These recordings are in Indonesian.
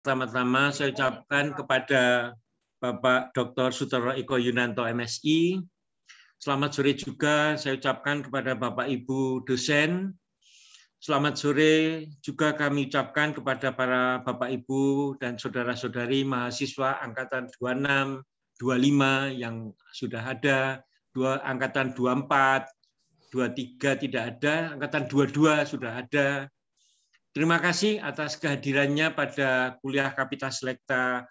Pertama-tama saya ucapkan kepada Bapak Dr. Sutoro Eko Yunanto MSI. Selamat sore juga saya ucapkan kepada Bapak Ibu dosen. Selamat sore juga kami ucapkan kepada para Bapak Ibu dan saudara-saudari mahasiswa angkatan 26, 25 yang sudah ada, angkatan 24, 23 tidak ada, angkatan 22 sudah ada. Terima kasih atas kehadirannya pada kuliah Kapita Selekta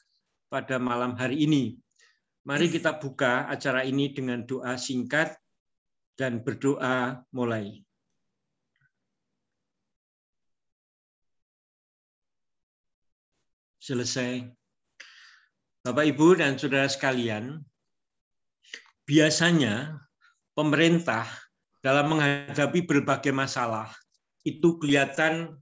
pada malam hari ini. Mari kita buka acara ini dengan doa singkat dan berdoa mulai. Selesai. Bapak, Ibu, dan saudara sekalian, biasanya pemerintah dalam menghadapi berbagai masalah itu kelihatan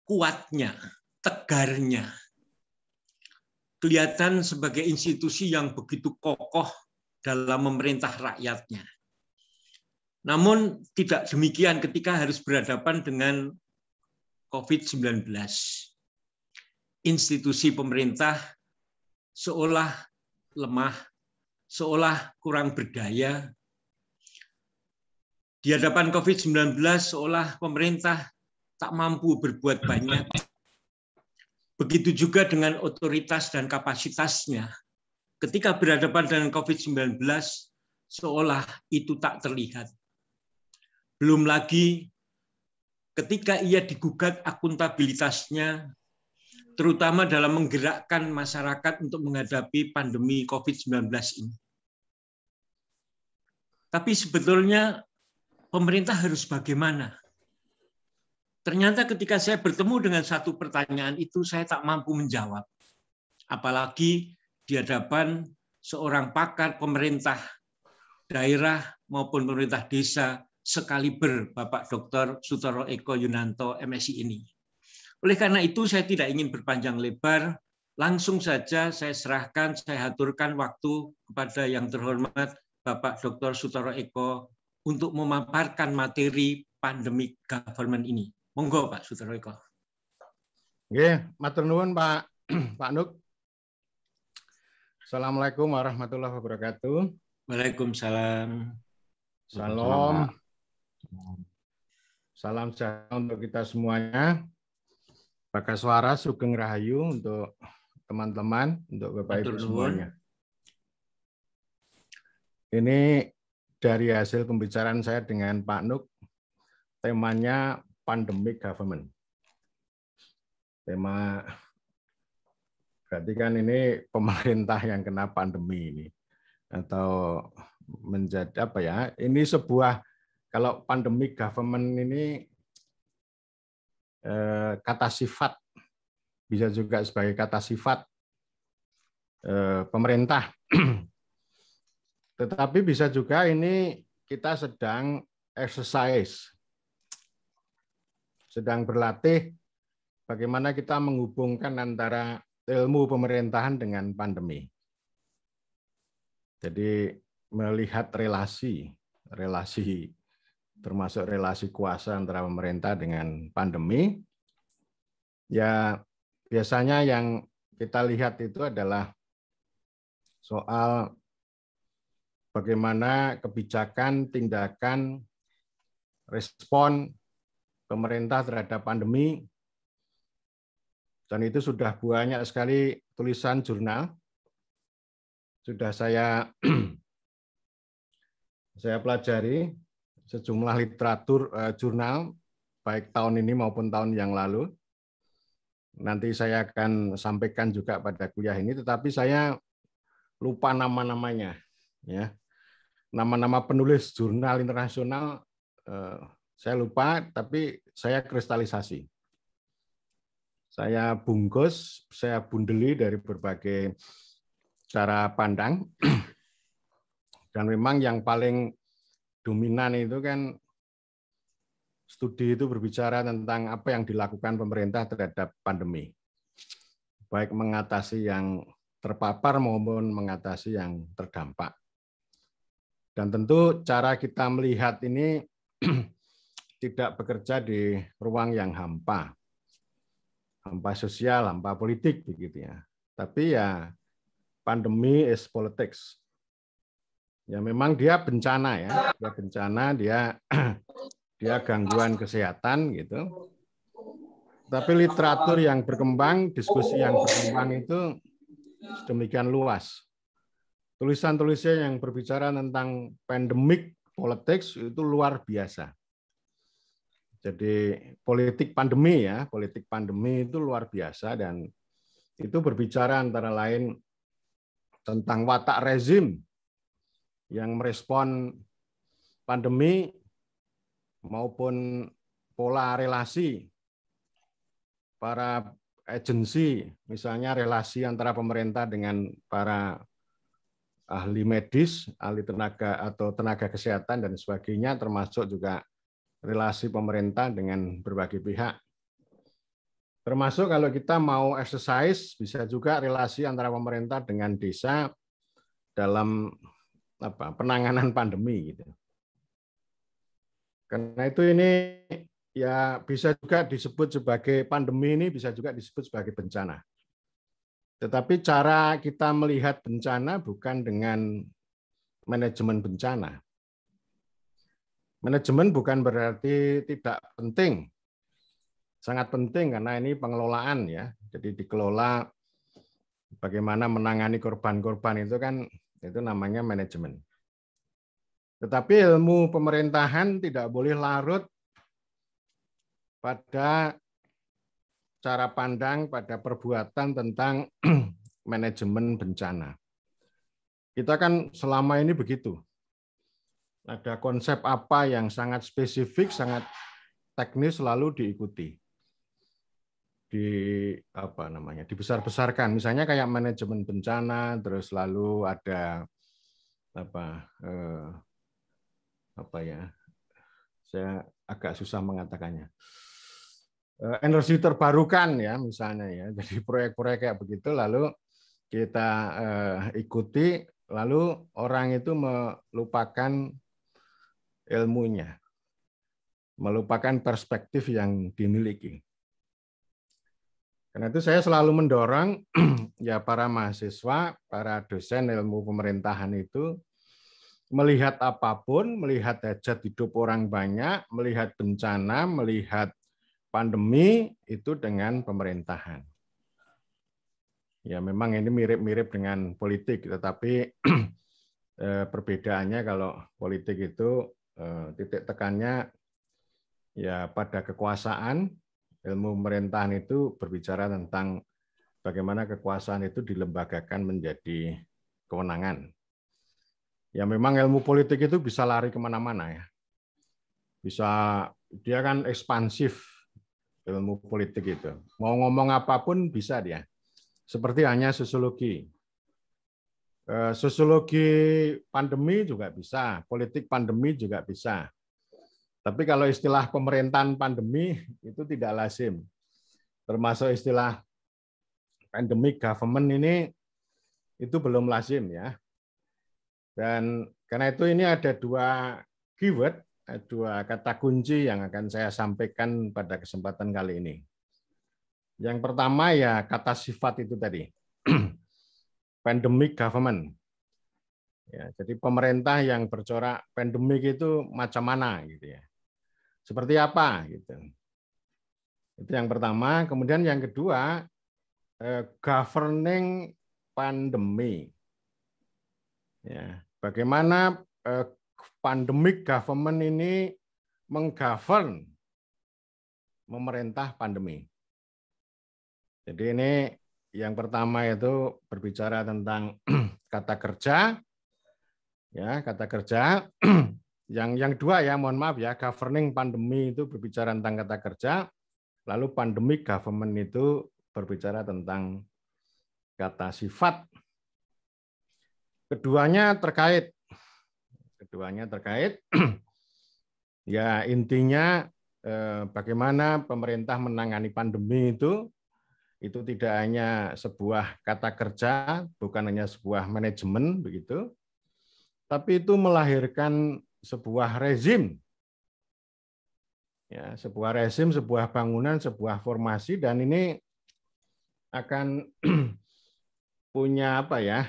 kuatnya, tegarnya, kelihatan sebagai institusi yang begitu kokoh dalam memerintah rakyatnya. Namun tidak demikian ketika harus berhadapan dengan COVID-19. Institusi pemerintah seolah lemah, seolah kurang berdaya. Di hadapan COVID-19 seolah pemerintah tak mampu berbuat banyak. Begitu juga dengan otoritas dan kapasitasnya. Ketika berhadapan dengan COVID-19, seolah itu tak terlihat. Belum lagi ketika ia digugat akuntabilitasnya, terutama dalam menggerakkan masyarakat untuk menghadapi pandemi COVID-19 ini. Tapi sebetulnya pemerintah harus bagaimana? Ternyata ketika saya bertemu dengan satu pertanyaan itu, saya tak mampu menjawab. Apalagi di hadapan seorang pakar pemerintah daerah maupun pemerintah desa sekaliber Bapak Dr. Sutoro Eko Yunanto MSI ini. Oleh karena itu saya tidak ingin berpanjang lebar, langsung saja saya serahkan, saya aturkan waktu kepada yang terhormat Bapak Dr. Sutoro Eko untuk memaparkan materi pandemic government ini. Monggo Pak Sutoro Eko. Nggih, matur nuwun Pak Nuk. Assalamualaikum warahmatullahi wabarakatuh. Waalaikumsalam. Salam. Salam sejahtera untuk kita semuanya. Bagaswara Sugeng Rahayu untuk teman-teman, untuk Bapak Ibu semuanya. Ini dari hasil pembicaraan saya dengan Pak Nuk, temanya pandemic government. Tema berarti kan ini pemerintah yang kena pandemi ini, atau menjadi apa ya? Ini sebuah, kalau pandemic government ini kata sifat, bisa juga sebagai kata sifat pemerintah. Tetapi bisa juga ini kita sedang exercise, sedang berlatih bagaimana kita menghubungkan antara ilmu pemerintahan dengan pandemi. Jadi melihat relasi termasuk relasi kuasa antara pemerintah dengan pandemi. Ya biasanya yang kita lihat itu adalah soal bagaimana kebijakan, tindakan, respon pemerintah terhadap pandemi. Dan itu sudah banyak sekali tulisan jurnal. Sudah saya pelajari sejumlah literatur jurnal, baik tahun ini maupun tahun yang lalu. Nanti saya akan sampaikan juga pada kuliah ini, tetapi saya lupa nama-namanya. Ya. Nama-nama penulis jurnal internasional saya lupa, tapi saya kristalisasi. Saya bungkus, saya bundeli dari berbagai cara pandang. Dan memang yang paling dominan itu kan studi itu berbicara tentang apa yang dilakukan pemerintah terhadap pandemi. Baik mengatasi yang terpapar maupun mengatasi yang terdampak. Dan tentu cara kita melihat ini tidak bekerja di ruang yang hampa sosial, hampa politik begitu ya. Tapi ya pandemi is politics. Ya memang dia bencana ya, dia bencana, dia gangguan kesehatan gitu. Tapi literatur yang berkembang, diskusi yang berkembang itu sedemikian luas. Tulisan-tulisan yang berbicara tentang pandemic politics itu luar biasa. Jadi politik pandemi ya, politik pandemi itu luar biasa dan itu berbicara antara lain tentang watak rezim yang merespon pandemi maupun pola relasi para agensi, misalnya relasi antara pemerintah dengan para ahli medis, ahli tenaga atau tenaga kesehatan dan sebagainya, termasuk juga relasi pemerintah dengan berbagai pihak. Termasuk kalau kita mau exercise, bisa juga relasi antara pemerintah dengan desa dalam penanganan pandemi gitu. Karena itu ini ya bisa juga disebut sebagai pandemi, ini bisa juga disebut sebagai bencana. Tetapi cara kita melihat bencana bukan dengan manajemen bencana. Manajemen bukan berarti tidak penting. Sangat penting karena ini pengelolaan ya. Jadi dikelola bagaimana menangani korban-korban itu kan itu namanya manajemen. Tetapi ilmu pemerintahan tidak boleh larut pada cara pandang, pada perbuatan tentang manajemen bencana. Kita kan selama ini begitu. Ada konsep apa yang sangat spesifik, sangat teknis lalu diikuti. Dibesar-besarkan. Misalnya kayak manajemen bencana, terus lalu ada saya agak susah mengatakannya. Energi terbarukan ya misalnya ya. Jadi proyek-proyek kayak begitu lalu kita ikuti, lalu orang itu melupakan ilmunya, melupakan perspektif yang dimiliki. Karena itu saya selalu mendorong ya para mahasiswa, para dosen ilmu pemerintahan itu melihat apapun, melihat hajat hidup orang banyak, melihat bencana, melihat pandemi itu dengan pemerintahan. Ya memang ini mirip-mirip dengan politik, tetapi perbedaannya kalau politik itu titik tekannya ya pada kekuasaan, ilmu pemerintahan itu berbicara tentang bagaimana kekuasaan itu dilembagakan menjadi kewenangan. Ya memang ilmu politik itu bisa lari kemana-mana ya. Bisa, dia kan ekspansif ilmu politik itu. Mau ngomong apapun bisa dia. Seperti hanya sosiologi. Sosiologi pandemi juga bisa, politik pandemi juga bisa. Tapi kalau istilah pemerintahan pandemi itu tidak lazim. Termasuk istilah pandemic government ini itu belum lazim ya. Dan karena itu ini ada dua keyword, dua kata kunci yang akan saya sampaikan pada kesempatan kali ini. Yang pertama ya kata sifat itu tadi, pandemic government. Ya, jadi pemerintah yang bercorak pandemik itu macam mana gitu ya. Seperti apa gitu. Itu yang pertama. Kemudian yang kedua, governing pandemi. Ya, bagaimana pandemic government ini menggovern memerintah pandemi. Jadi ini yang pertama itu berbicara tentang kata kerja, ya kata kerja. Yang dua ya, mohon maaf ya, governing pandemi itu berbicara tentang kata kerja, lalu pandemic government itu berbicara tentang kata sifat. Keduanya terkait. Ya intinya bagaimana pemerintah menangani pandemi itu tidak hanya sebuah kata kerja, bukan hanya sebuah manajemen begitu, tapi itu melahirkan sebuah rezim Ya, sebuah rezim, sebuah bangunan, sebuah formasi, dan ini akan punya apa ya?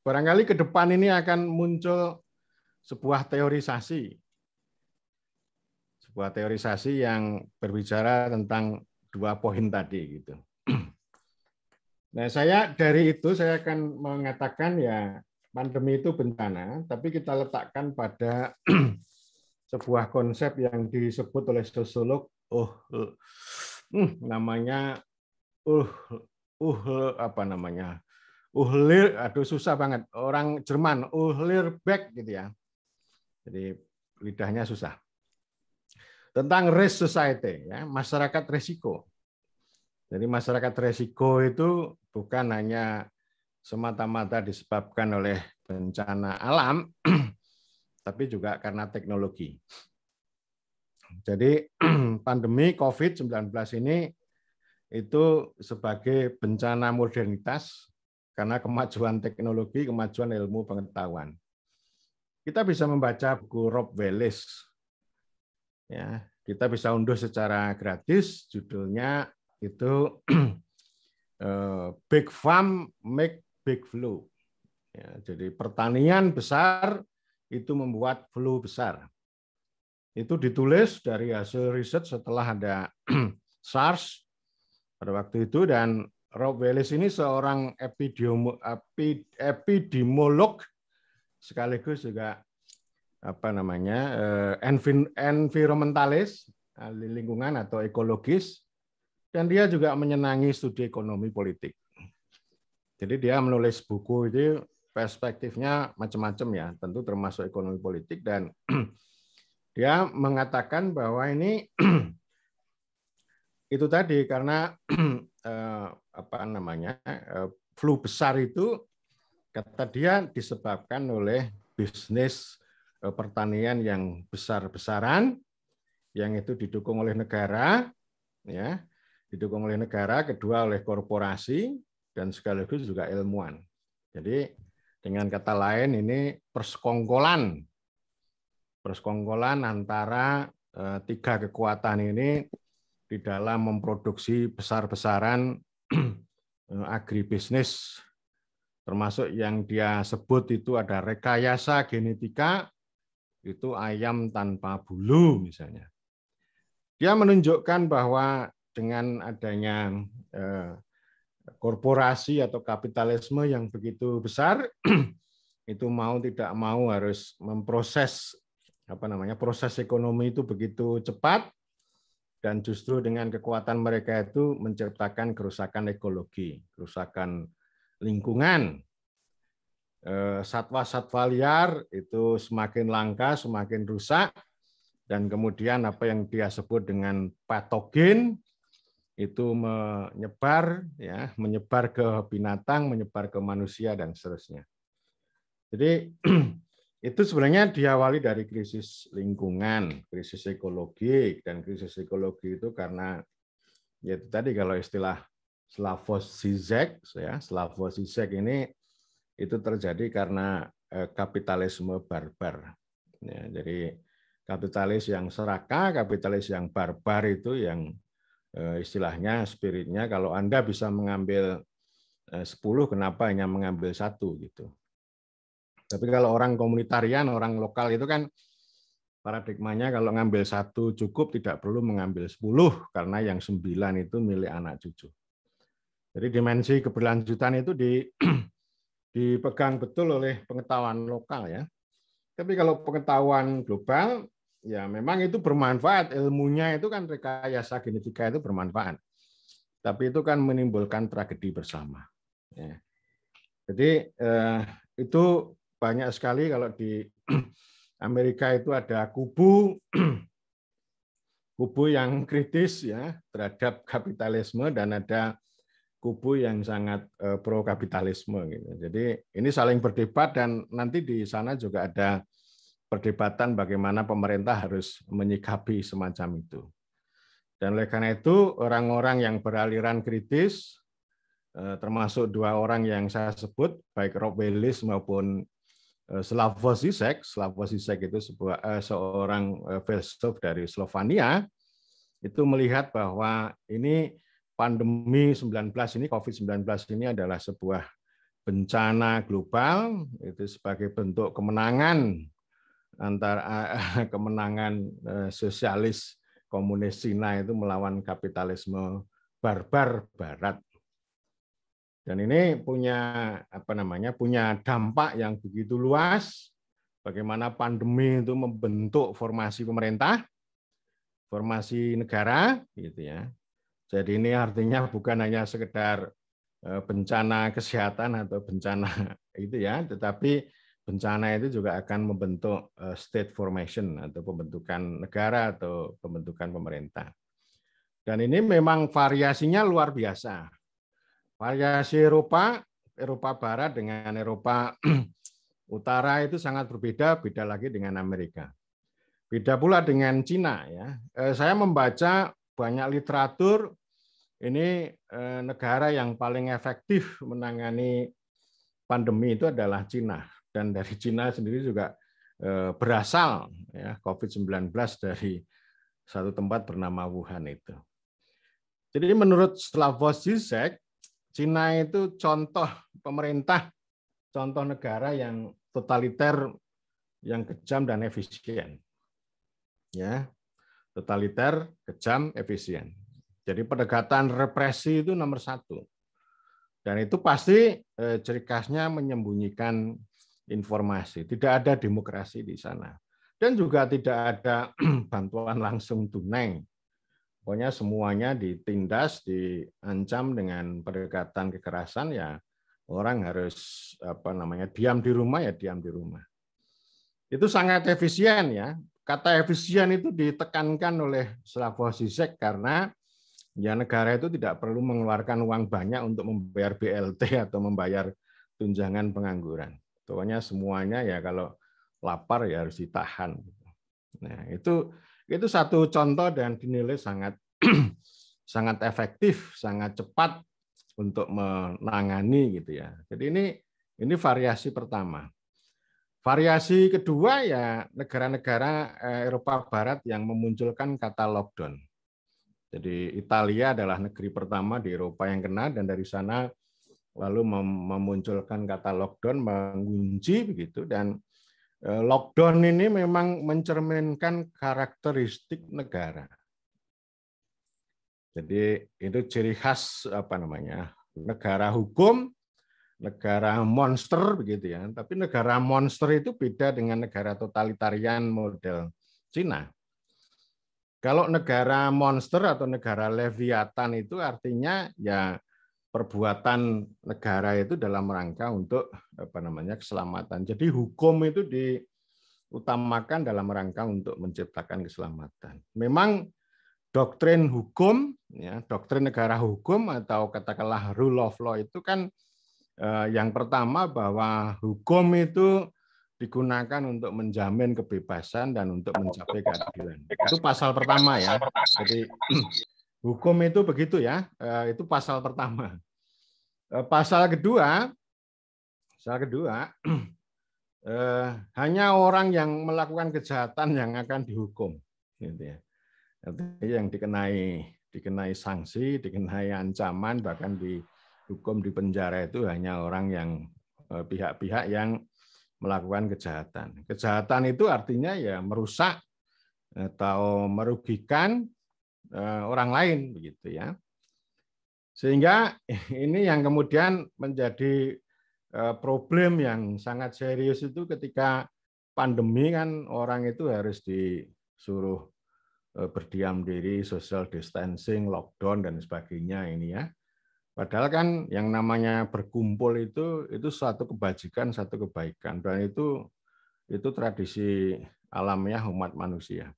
Barangkali ke depan ini akan muncul sebuah teorisasi yang berbicara tentang 2 poin tadi gitu. Nah, dari itu saya akan mengatakan ya pandemi itu bencana, tapi kita letakkan pada sebuah konsep yang disebut oleh sosiolog, namanya apa namanya? Aduh susah banget. Orang Jerman, Beck gitu ya. Jadi lidahnya susah. Tentang risk society, ya, masyarakat resiko. Jadi masyarakat resiko itu bukan hanya semata-mata disebabkan oleh bencana alam, tapi juga karena teknologi. Jadi pandemi COVID-19 ini itu sebagai bencana modernitas karena kemajuan teknologi, kemajuan ilmu pengetahuan. Kita bisa membaca buku Rob Wallace. Ya, kita bisa unduh secara gratis, judulnya itu Big Farm Make Big Flu. Ya, jadi pertanian besar itu membuat flu besar. Itu ditulis dari hasil riset setelah ada SARS pada waktu itu, dan Rob Wallace ini seorang epidemiolog sekaligus juga apa namanya environmentalis, ahli lingkungan atau ekologis, dan dia juga menyenangi studi ekonomi politik. Jadi dia menulis buku itu perspektifnya macam-macam ya, tentu termasuk ekonomi politik, dan dia mengatakan bahwa ini itu tadi karena apa namanya flu besar itu kata dia disebabkan oleh bisnis pertanian yang besar-besaran, yang itu didukung oleh negara, ya, didukung oleh negara, kedua oleh korporasi, dan sekaligus juga ilmuwan. Jadi dengan kata lain ini persekongkolan antara 3 kekuatan ini di dalam memproduksi besar-besaran agribisnis, termasuk yang dia sebut itu ada rekayasa genetika, itu ayam tanpa bulu misalnya. Dia menunjukkan bahwa dengan adanya korporasi atau kapitalisme yang begitu besar, itu mau tidak mau harus memproses proses ekonomi itu begitu cepat, dan justru dengan kekuatan mereka itu menciptakan kerusakan ekologi, kerusakan lingkungan. Satwa-satwa liar itu semakin langka, semakin rusak, dan kemudian apa yang dia sebut dengan patogen itu menyebar ke binatang, menyebar ke manusia, dan seterusnya. Jadi itu sebenarnya diawali dari krisis lingkungan, krisis ekologi, dan krisis ekologi itu karena ya itu tadi kalau istilah Slavoj Žižek, ya, Slavoj Žižek ini itu terjadi karena kapitalisme barbar. Ya, jadi kapitalis yang serakah, kapitalis yang barbar itu yang istilahnya spiritnya kalau Anda bisa mengambil 10, kenapa hanya mengambil 1 gitu. Tapi kalau orang komunitarian, orang lokal itu kan paradigmanya kalau ngambil 1 cukup, tidak perlu mengambil 10 karena yang 9 itu milik anak cucu. Jadi dimensi keberlanjutan itu dipegang betul oleh pengetahuan lokal ya. Tapi kalau pengetahuan global ya memang itu bermanfaat, ilmunya itu kan rekayasa genetika itu bermanfaat. Tapi itu kan menimbulkan tragedi bersama. Ya. Jadi itu banyak sekali kalau di Amerika itu ada kubu yang kritis ya terhadap kapitalisme, dan ada kubu yang sangat pro kapitalisme gitu. Jadi ini saling berdebat, dan nanti di sana juga ada perdebatan bagaimana pemerintah harus menyikapi semacam itu. Dan oleh karena itu orang-orang yang beraliran kritis, termasuk 2 orang yang saya sebut, baik Rob Wallace maupun Slavoj Žižek itu seorang filsuf dari Slovenia, itu melihat bahwa ini pandemi 19 ini, COVID-19 ini adalah sebuah bencana global, itu sebagai bentuk kemenangan antara kemenangan sosialis komunis Cina itu melawan kapitalisme barbar Barat. Dan ini punya punya dampak yang begitu luas. Bagaimana pandemi itu membentuk formasi pemerintah, formasi negara, gitu ya. Jadi ini artinya bukan hanya sekedar bencana kesehatan atau bencana itu ya, tetapi bencana itu juga akan membentuk state formation atau pembentukan negara atau pembentukan pemerintah. Dan ini memang variasinya luar biasa. Variasi Eropa Barat dengan Eropa Utara itu sangat berbeda, beda lagi dengan Amerika. Beda pula dengan Cina ya. Saya membaca banyak literatur, ini negara yang paling efektif menangani pandemi itu adalah Cina. Dan dari Cina sendiri juga berasal ya COVID-19 dari satu tempat bernama Wuhan itu. Jadi menurut Slavoj Žižek, Cina itu contoh pemerintah, contoh negara yang totaliter, yang kejam dan efisien. Ya, totaliter, kejam, efisien. Jadi pendekatan represi itu nomor satu. Dan itu pasti ciri khasnya menyembunyikan informasi. Tidak ada demokrasi di sana. Dan juga tidak ada bantuan langsung tunai. Pokoknya semuanya ditindas, diancam dengan pendekatan kekerasan, ya orang harus diam di rumah, ya diam di rumah. Itu sangat efisien ya. Kata efisien itu ditekankan oleh Slavoj Žižek karena ya negara itu tidak perlu mengeluarkan uang banyak untuk membayar BLT atau membayar tunjangan pengangguran. Pokoknya semuanya ya kalau lapar ya harus ditahan. Nah, itu satu contoh dan dinilai sangat sangat efektif, sangat cepat untuk menangani gitu ya. Jadi ini variasi pertama. Variasi kedua ya negara-negara Eropa Barat yang memunculkan kata lockdown. Jadi Italia adalah negeri pertama di Eropa yang kena, dan dari sana lalu memunculkan kata lockdown, mengunci begitu. Dan lockdown ini memang mencerminkan karakteristik negara. Jadi itu ciri khas negara hukum, negara monster begitu ya. Tapi negara monster itu beda dengan negara totalitarian model Cina. Kalau negara monster atau negara leviatan itu artinya ya perbuatan negara itu dalam rangka untuk keselamatan. Jadi hukum itu diutamakan dalam rangka untuk menciptakan keselamatan. Memang doktrin hukum, ya, doktrin negara hukum atau katakanlah rule of law itu kan yang pertama bahwa hukum itu digunakan untuk menjamin kebebasan dan untuk mencapai keadilan. Itu pasal pertama ya. Jadi hukum itu begitu ya. Itu pasal pertama. Pasal kedua hanya orang yang melakukan kejahatan yang akan dihukum, gitu ya. Artinya yang dikenai sanksi, dikenai ancaman, bahkan dihukum di penjara itu hanya orang yang pihak-pihak yang melakukan kejahatan. Kejahatan itu artinya ya merusak atau merugikan orang lain, begitu ya. Sehingga ini yang kemudian menjadi problem yang sangat serius itu ketika pandemi kan orang itu harus disuruh berdiam diri, social distancing, lockdown dan sebagainya ini ya. Padahal kan yang namanya berkumpul itu suatu kebajikan, satu kebaikan, dan itu tradisi alamiah umat manusia.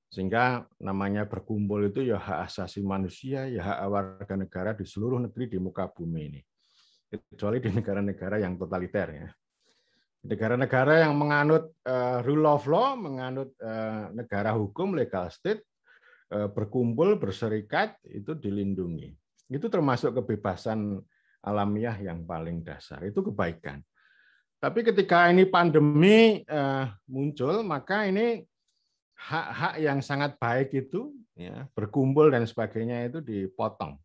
Sehingga namanya berkumpul itu ya hak asasi manusia, ya hak warga negara di seluruh negeri di muka bumi ini. Kecuali di negara-negara yang totaliter ya. Negara-negara yang menganut rule of law, menganut negara hukum, legal state, berkumpul, berserikat, itu dilindungi. Itu termasuk kebebasan alamiah yang paling dasar, itu kebaikan. Tapi ketika ini pandemi muncul, maka ini hak-hak yang sangat baik itu ya, berkumpul dan sebagainya itu dipotong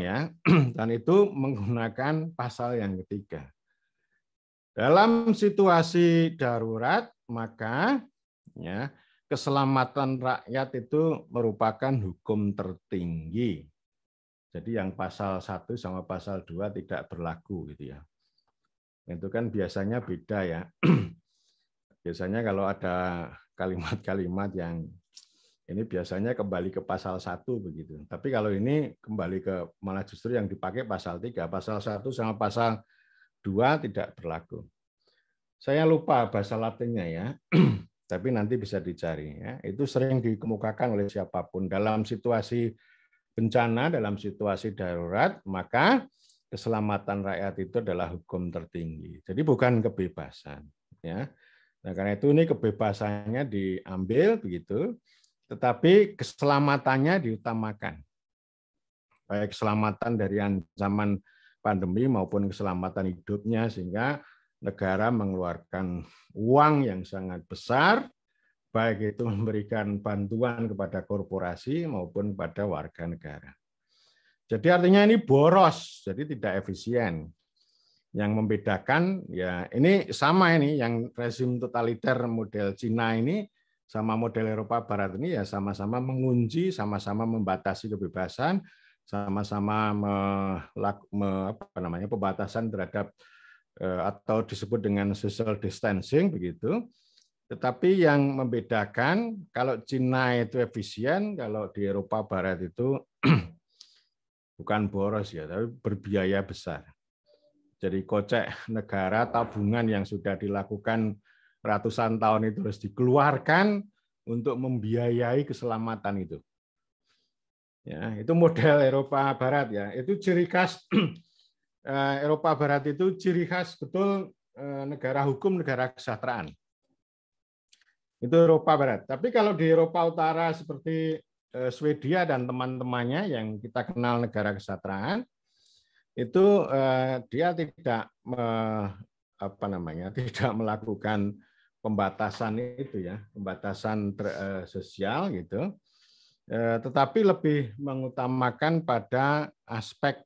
ya, dan itu menggunakan pasal yang ketiga. Dalam situasi darurat, maka ya, keselamatan rakyat itu merupakan hukum tertinggi. Jadi yang pasal 1 sama pasal 2 tidak berlaku gitu ya. Itu kan biasanya beda ya. Biasanya kalau ada kalimat-kalimat yang ini biasanya kembali ke pasal 1 begitu. Tapi kalau ini kembali ke malah justru yang dipakai pasal 3, pasal 1 sama pasal 2 tidak berlaku. Saya lupa bahasa Latinnya ya. Tapi nanti bisa dicari ya. Itu sering dikemukakan oleh siapapun dalam situasi bencana, dalam situasi darurat, maka keselamatan rakyat itu adalah hukum tertinggi. Jadi bukan kebebasan ya. Nah, karena itu ini kebebasannya diambil begitu, tetapi keselamatannya diutamakan. Baik keselamatan dari ancaman pandemi maupun keselamatan hidupnya, sehingga negara mengeluarkan uang yang sangat besar, baik itu memberikan bantuan kepada korporasi maupun kepada warga negara. Jadi artinya ini boros, jadi tidak efisien. Yang membedakan ya ini sama ini yang rezim totaliter model Cina ini sama model Eropa Barat ini ya sama-sama mengunci, sama-sama membatasi kebebasan, sama-sama pembatasan terhadap atau disebut dengan social distancing begitu. Tetapi yang membedakan kalau Cina itu efisien, kalau di Eropa Barat itu bukan boros ya, tapi berbiaya besar. Jadi kocek negara tabungan yang sudah dilakukan ratusan tahun itu harus dikeluarkan untuk membiayai keselamatan itu. Ya, itu model Eropa Barat ya. Itu ciri khas Eropa Barat itu ciri khas betul negara hukum, negara kesejahteraan. Itu Eropa Barat. Tapi kalau di Eropa Utara seperti Swedia dan teman-temannya yang kita kenal negara kesejahteraan, itu dia tidak tidak melakukan pembatasan itu ya, pembatasan sosial gitu, tetapi lebih mengutamakan pada aspek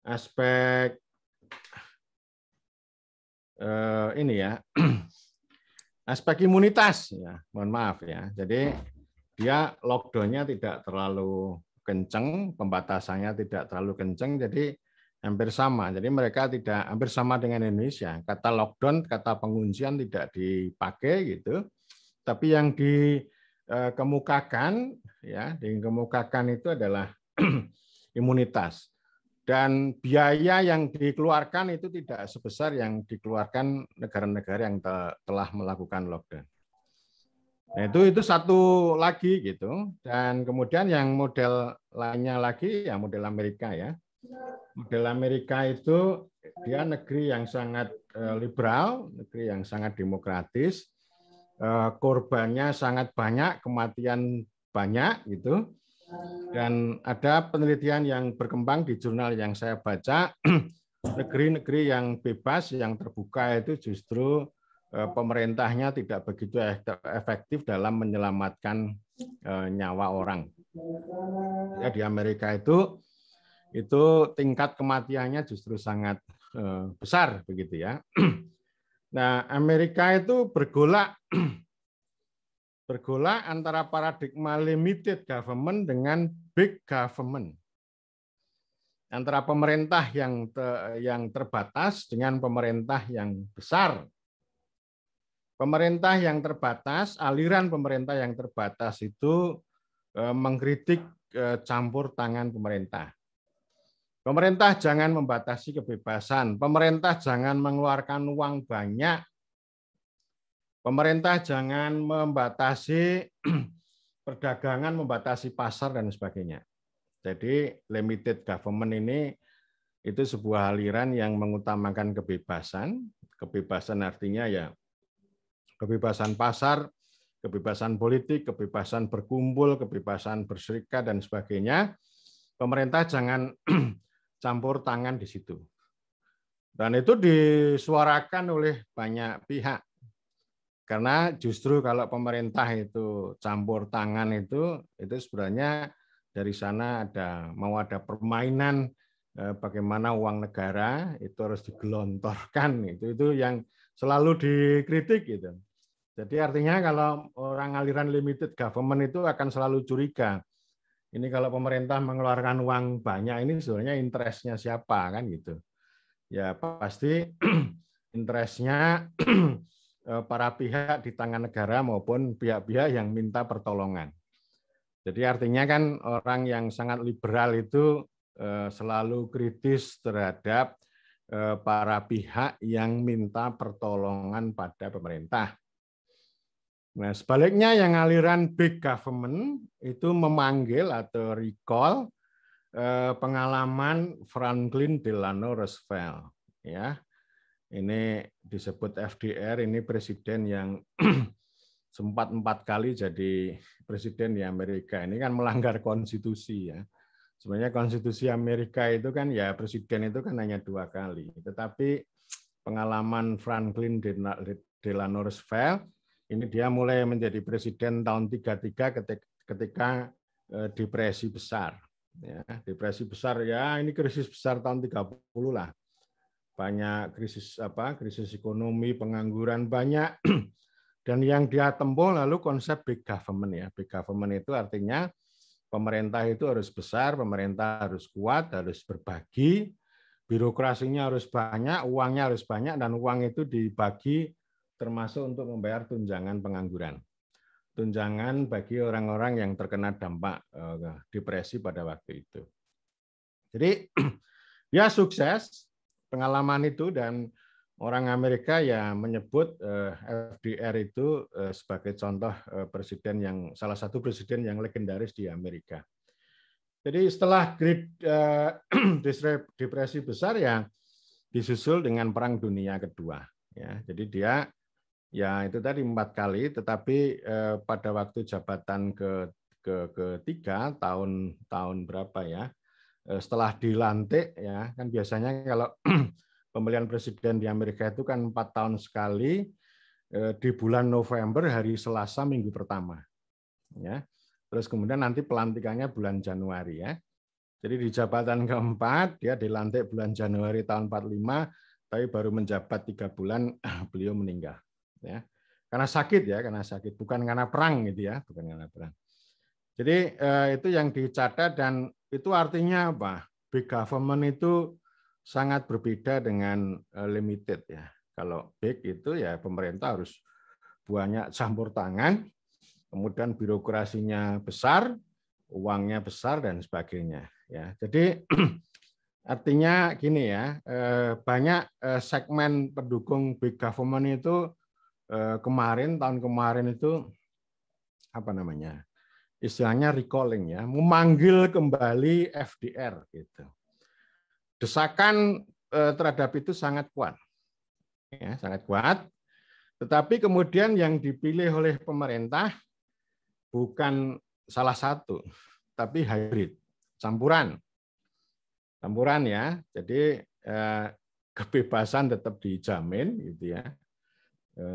aspek ini ya, aspek imunitas ya, mohon maaf ya. Jadi dia lockdown-nya tidak terlalu kenceng, pembatasannya tidak terlalu kenceng, jadi hampir sama. Jadi mereka tidak hampir sama dengan Indonesia. Kata lockdown, kata penguncian tidak dipakai gitu. Tapi yang dikemukakan ya, dikemukakan itu adalah imunitas. Dan biaya yang dikeluarkan itu tidak sebesar yang dikeluarkan negara-negara yang telah melakukan lockdown. Nah, itu satu lagi gitu. Dan kemudian yang model lainnya lagi ya model Amerika ya. Model Amerika itu dia negeri yang sangat liberal, negeri yang sangat demokratis, korbannya sangat banyak, kematian banyak gitu. Dan ada penelitian yang berkembang di jurnal yang saya baca, negeri-negeri yang bebas, yang terbuka itu justru pemerintahnya tidak begitu efektif dalam menyelamatkan nyawa orang. Ya, di Amerika itu tingkat kematiannya justru sangat besar begitu ya. Nah, Amerika itu bergolak antara paradigma limited government dengan big government. Antara pemerintah yang terbatas dengan pemerintah yang besar. Pemerintah yang terbatas, aliran pemerintah yang terbatas itu mengkritik campur tangan pemerintah. Pemerintah jangan membatasi kebebasan, pemerintah jangan mengeluarkan uang banyak, pemerintah jangan membatasi perdagangan, membatasi pasar dan sebagainya. Jadi limited government ini itu sebuah aliran yang mengutamakan kebebasan. Kebebasan artinya ya kebebasan pasar, kebebasan politik, kebebasan berkumpul, kebebasan berserikat dan sebagainya. Pemerintah jangan campur tangan di situ. Dan itu disuarakan oleh banyak pihak. Karena justru kalau pemerintah itu campur tangan itu sebenarnya dari sana mau ada permainan bagaimana uang negara itu harus digelontorkan, itu yang selalu dikritik gitu. Jadi artinya kalau orang aliran limited government itu akan selalu curiga. Ini kalau pemerintah mengeluarkan uang banyak ini sebenarnya interestnya siapa kan gitu. Ya pasti interestnya para pihak di tangan negara maupun pihak-pihak yang minta pertolongan. Jadi artinya kan orang yang sangat liberal itu selalu kritis terhadap para pihak yang minta pertolongan pada pemerintah. Nah, sebaliknya yang aliran big government itu memanggil atau recall pengalaman Franklin Delano Roosevelt, ya. Ini disebut FDR, ini presiden yang sempat 4 kali jadi presiden di Amerika. Ini kan melanggar konstitusi ya. Sebenarnya konstitusi Amerika itu kan ya presiden itu kan hanya 2 kali. Tetapi pengalaman Franklin Delano Roosevelt, ini dia mulai menjadi presiden tahun 33 ketika depresi besar. Ya, depresi besar ya, ini krisis besar tahun 30 lah. Banyak krisis ekonomi, pengangguran banyak, dan yang dia tempuh lalu konsep big government ya. Big government itu artinya pemerintah itu harus besar, pemerintah harus kuat, harus berbagi, birokrasinya harus banyak, uangnya harus banyak, dan uang itu dibagi termasuk untuk membayar tunjangan pengangguran. Tunjangan bagi orang-orang yang terkena dampak depresi pada waktu itu. Jadi ya sukses pengalaman itu, dan orang Amerika ya menyebut FDR itu sebagai contoh presiden yang salah satu presiden yang legendaris di Amerika. Jadi setelah Great Depresi besar ya disusul dengan Perang Dunia Kedua. Ya, jadi dia ya itu tadi 4 kali, tetapi pada waktu jabatan ketiga tahun berapa ya? Setelah dilantik ya kan biasanya kalau pemilihan presiden di Amerika itu kan 4 tahun sekali di bulan November hari Selasa minggu pertama ya. Terus kemudian nanti pelantikannya bulan Januari ya. Jadi di jabatan keempat dia dilantik bulan Januari tahun 45, tapi baru menjabat 3 bulan beliau meninggal ya. Karena sakit ya, bukan karena perang gitu ya, bukan karena perang. Jadi itu yang dicatat, dan itu artinya apa? Big government itu sangat berbeda dengan limited ya. Kalau big itu ya pemerintah harus banyak campur tangan, kemudian birokrasinya besar, uangnya besar dan sebagainya ya. Jadi artinya gini ya, banyak segmen pendukung big government itu tahun kemarin itu apa namanya? Istilahnya recalling ya, memanggil kembali FDR gitu. Desakan terhadap itu sangat kuat. Ya, sangat kuat. Tetapi kemudian yang dipilih oleh pemerintah bukan salah satu, tapi hybrid, campuran. Campuran ya. Jadi kebebasan tetap dijamin gitu ya.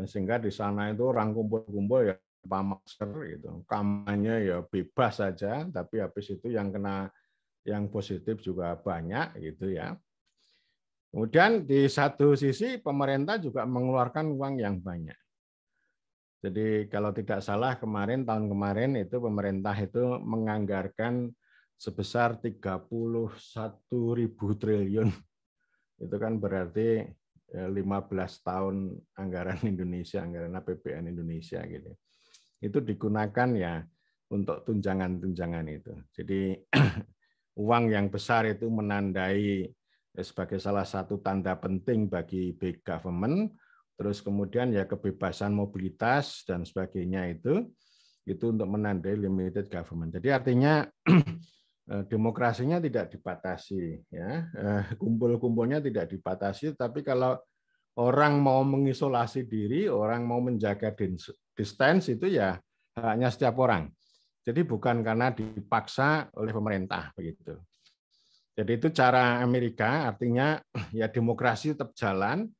Sehingga di sana itu orang kumpul-kumpul ya tanpa masker gitu. Kampanye ya bebas saja, tapi habis itu yang kena yang positif juga banyak gitu ya. Kemudian di satu sisi pemerintah juga mengeluarkan uang yang banyak. Jadi kalau tidak salah tahun kemarin itu pemerintah itu menganggarkan sebesar 31.000 triliun. Itu kan berarti 15 tahun anggaran Indonesia, anggaran APBN Indonesia gitu. Itu digunakan ya untuk tunjangan-tunjangan itu. Jadi uang yang besar itu menandai sebagai salah satu tanda penting bagi big government, terus kemudian ya kebebasan mobilitas dan sebagainya itu untuk menandai limited government. Jadi artinya demokrasinya tidak dibatasi, ya kumpul-kumpulnya tidak dibatasi, tapi kalau orang mau mengisolasi diri, orang mau menjaga distance itu ya haknya setiap orang. Jadi bukan karena dipaksa oleh pemerintah begitu. Jadi itu cara Amerika, artinya ya demokrasi tetap jalan.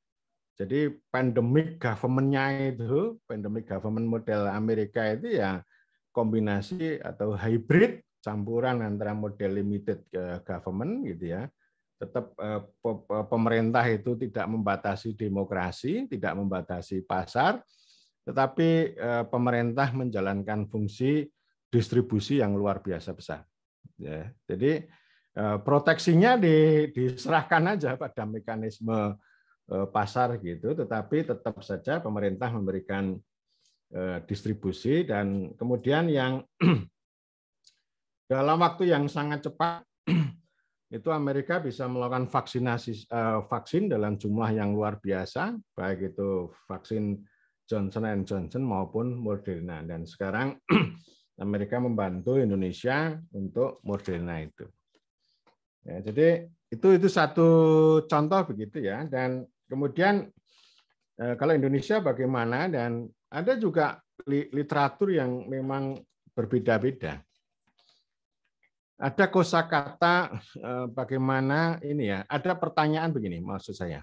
Jadi pandemic government-nya itu, pandemic government model Amerika itu ya kombinasi atau hybrid campuran antara model limited government gitu ya. Tetap pemerintah itu tidak membatasi demokrasi, tidak membatasi pasar, tetapi pemerintah menjalankan fungsi distribusi yang luar biasa besar. Ya, jadi proteksinya diserahkan aja pada mekanisme pasar gitu, tetapi tetap saja pemerintah memberikan distribusi dan kemudian yang dalam waktu yang sangat cepat itu Amerika bisa melakukan vaksin dalam jumlah yang luar biasa, baik itu vaksin Johnson & Johnson maupun Moderna. Dan sekarang Amerika membantu Indonesia untuk Moderna itu. Ya, jadi itu satu contoh begitu ya. Dan kemudian kalau Indonesia bagaimana, dan ada juga literatur yang memang berbeda-beda. Ada kosakata bagaimana ini ya. Ada pertanyaan begini maksud saya.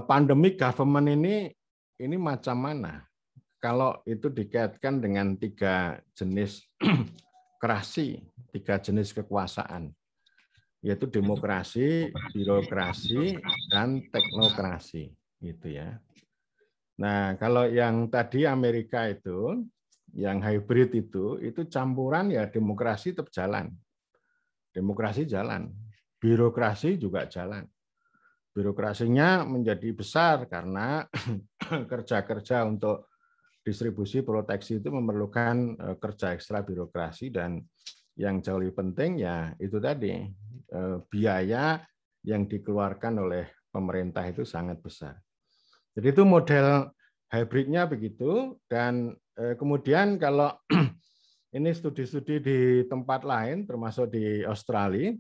Pandemic government ini macam mana? Kalau itu dikaitkan dengan 3 jenis kerasi, 3 jenis kekuasaan, yaitu demokrasi, birokrasi, dan teknokrasi, gitu ya. Nah, kalau yang tadi Amerika itu, yang hybrid itu campuran ya demokrasi tetap jalan, demokrasi jalan, birokrasi juga jalan. Birokrasinya menjadi besar karena kerja-kerja untuk distribusi proteksi itu memerlukan kerja ekstra birokrasi, dan yang jauh lebih penting ya itu tadi biaya yang dikeluarkan oleh pemerintah itu sangat besar. Jadi itu model hybridnya begitu. Dan kemudian kalau ini studi-studi di tempat lain termasuk di Australia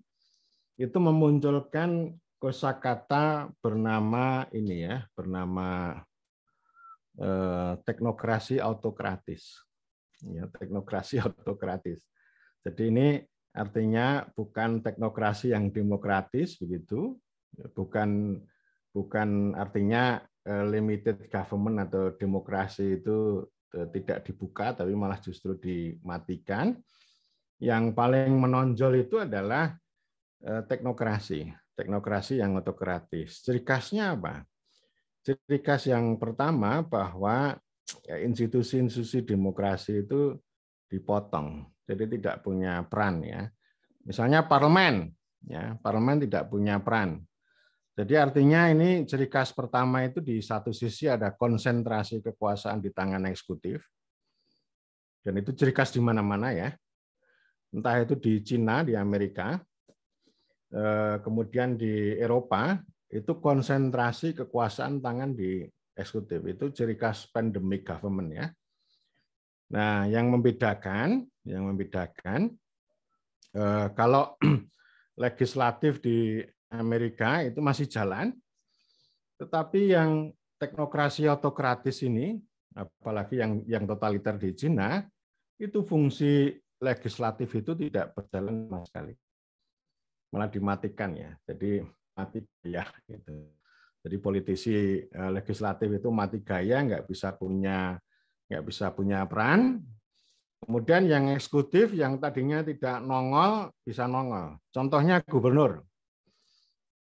itu memunculkan kosakata bernama ini ya, bernama teknokrasi autokratis. Ya, teknokrasi autokratis. Jadi ini artinya bukan teknokrasi yang demokratis begitu, bukan artinya limited government atau demokrasi itu tidak dibuka, tapi malah justru dimatikan. Yang paling menonjol itu adalah teknokrasi yang autokratis. Ciri khasnya apa? Ciri khas yang pertama bahwa institusi-institusi demokrasi itu dipotong, jadi tidak punya peran ya. Misalnya parlemen, ya parlemen tidak punya peran. Jadi artinya ini ciri khas pertama itu di satu sisi ada konsentrasi kekuasaan di tangan eksekutif, dan itu ciri khas di mana-mana ya. Entah itu di Cina, di Amerika, kemudian di Eropa, itu konsentrasi kekuasaan tangan di eksekutif. Itu ciri khas pandemic government ya. Nah, yang membedakan kalau legislatif di Amerika itu masih jalan, tetapi yang teknokrasi autokratis ini, apalagi yang totaliter di Cina, itu fungsi legislatif itu tidak berjalan sama sekali, malah dimatikan ya. Jadi mati gaya gitu. Jadi politisi legislatif itu mati gaya, nggak bisa punya peran. Kemudian yang eksekutif yang tadinya tidak nongol bisa nongol. Contohnya gubernur.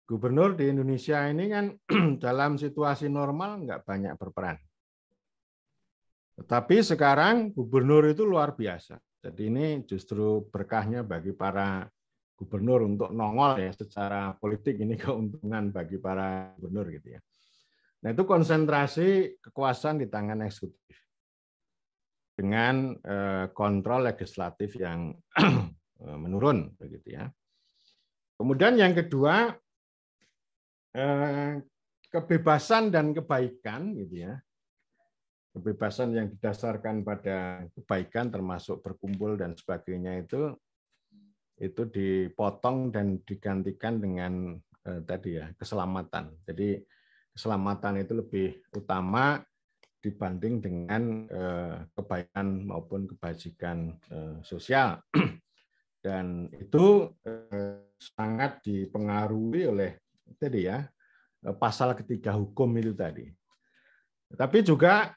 Gubernur di Indonesia ini kan dalam situasi normal nggak banyak berperan. Tetapi sekarang gubernur itu luar biasa. Jadi ini justru berkahnya bagi para gubernur untuk nongol ya, secara politik ini keuntungan bagi para gubernur gitu ya. Nah, itu konsentrasi kekuasaan di tangan eksekutif dengan kontrol legislatif yang menurun begitu ya. Kemudian yang kedua, kebebasan dan kebaikan gitu ya. Kebebasan yang didasarkan pada kebaikan termasuk berkumpul dan sebagainya itu dipotong dan digantikan dengan tadi ya, keselamatan. Jadi keselamatan itu lebih utama dibanding dengan kebaikan maupun kebajikan sosial. Dan itu sangat dipengaruhi oleh tadi ya pasal ketiga hukum itu tadi. Tapi juga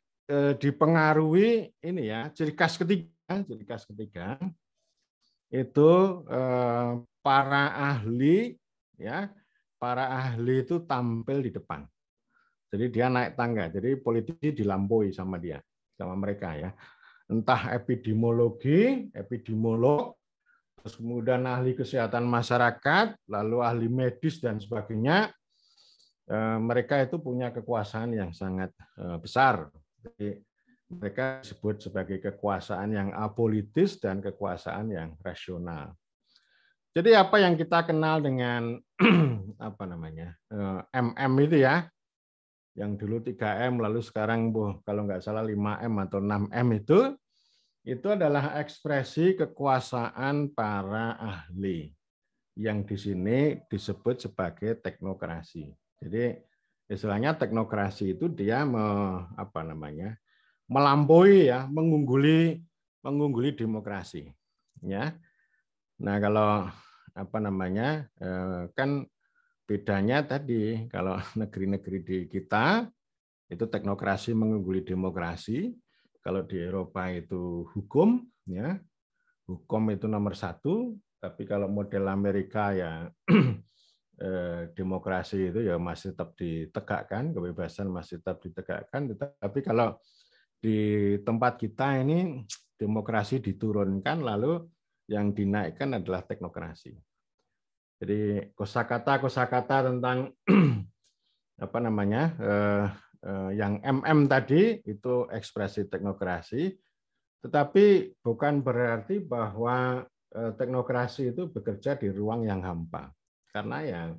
dipengaruhi ini ya ciri khas ketiga itu para ahli itu tampil di depan. Jadi dia naik tangga. Jadi politisi dilampaui sama mereka ya. Entah epidemolog, terus kemudian ahli kesehatan masyarakat, lalu ahli medis dan sebagainya. Mereka itu punya kekuasaan yang sangat besar. Jadi mereka disebut sebagai kekuasaan yang apolitis dan kekuasaan yang rasional. Jadi apa yang kita kenal dengan apa namanya MM itu ya, yang dulu 3M lalu sekarang kalau nggak salah 5M atau 6M itu adalah ekspresi kekuasaan para ahli yang di sini disebut sebagai teknokrasi. Jadi istilahnya teknokrasi itu dia melampaui ya, mengungguli demokrasi. Ya. Nah kalau kan bedanya tadi kalau negeri-negeri di kita itu teknokrasi mengungguli demokrasi, kalau di Eropa itu hukum, ya hukum itu nomor 1. Tapi kalau model Amerika ya demokrasi itu ya masih tetap ditegakkan, kebebasan masih tetap ditegakkan. Tapi kalau di tempat kita ini demokrasi diturunkan, lalu yang dinaikkan adalah teknokrasi. Jadi kosakata tentang yang MM tadi itu ekspresi teknokrasi, tetapi bukan berarti bahwa teknokrasi itu bekerja di ruang yang hampa, karena ya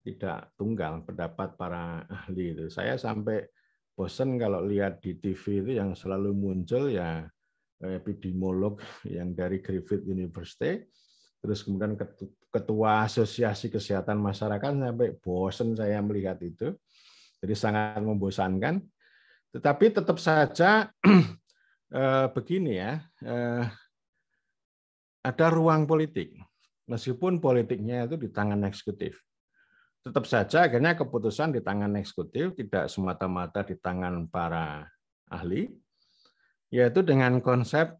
tidak tunggal pendapat para ahli itu. Saya sampai bosan kalau lihat di TV itu yang selalu muncul ya epidemiolog yang dari Griffith University, terus kemudian ketua Asosiasi Kesehatan Masyarakat, sampai bosan saya melihat itu. Jadi sangat membosankan. Tetapi tetap saja begini ya, ada ruang politik. Meskipun politiknya itu di tangan eksekutif. Tetap saja akhirnya keputusan di tangan eksekutif, tidak semata-mata di tangan para ahli, yaitu dengan konsep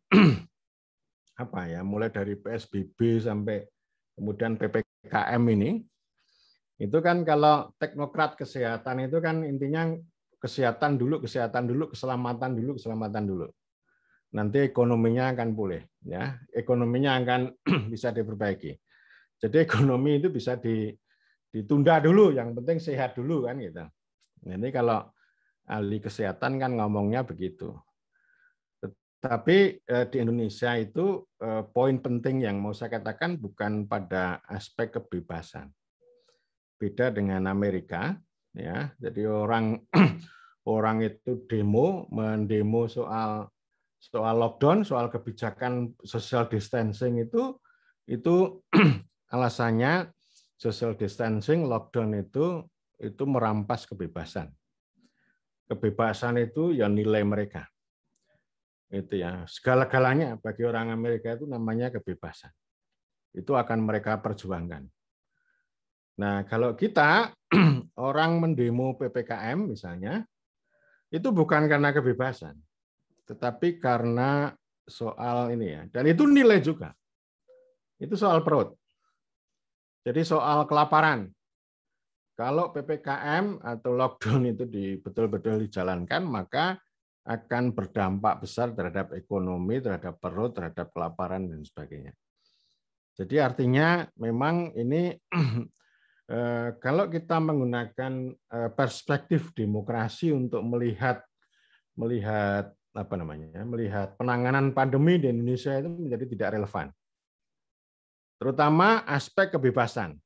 mulai dari PSBB sampai kemudian PPKM ini, itu kan kalau teknokrat kesehatan itu kan intinya kesehatan dulu, keselamatan dulu. Nanti ekonominya akan pulih, ya, ekonominya akan bisa diperbaiki. Jadi ekonomi itu bisa ditunda dulu, yang penting sehat dulu kan gitu. Ini kalau ahli kesehatan kan ngomongnya begitu. Tapi di Indonesia itu poin penting yang mau saya katakan bukan pada aspek kebebasan. Beda dengan Amerika, ya. Jadi orang itu mendemo soal lockdown, soal kebijakan social distancing itu alasannya social distancing, lockdown itu merampas kebebasan. Kebebasan itu ya nilai mereka. Itu ya, segala-galanya bagi orang Amerika itu namanya kebebasan. Itu akan mereka perjuangkan. Nah, kalau kita orang mendemo PPKM misalnya, itu bukan karena kebebasan, tetapi karena soal ini ya. Dan itu nilai juga. Itu soal perut. Jadi soal kelaparan. Kalau PPKM atau lockdown itu betul-betul dijalankan, maka akan berdampak besar terhadap ekonomi, terhadap perut, terhadap kelaparan, dan sebagainya. Jadi artinya memang ini kalau kita menggunakan perspektif demokrasi untuk melihat penanganan pandemi di Indonesia itu menjadi tidak relevan. Terutama aspek kebebasan.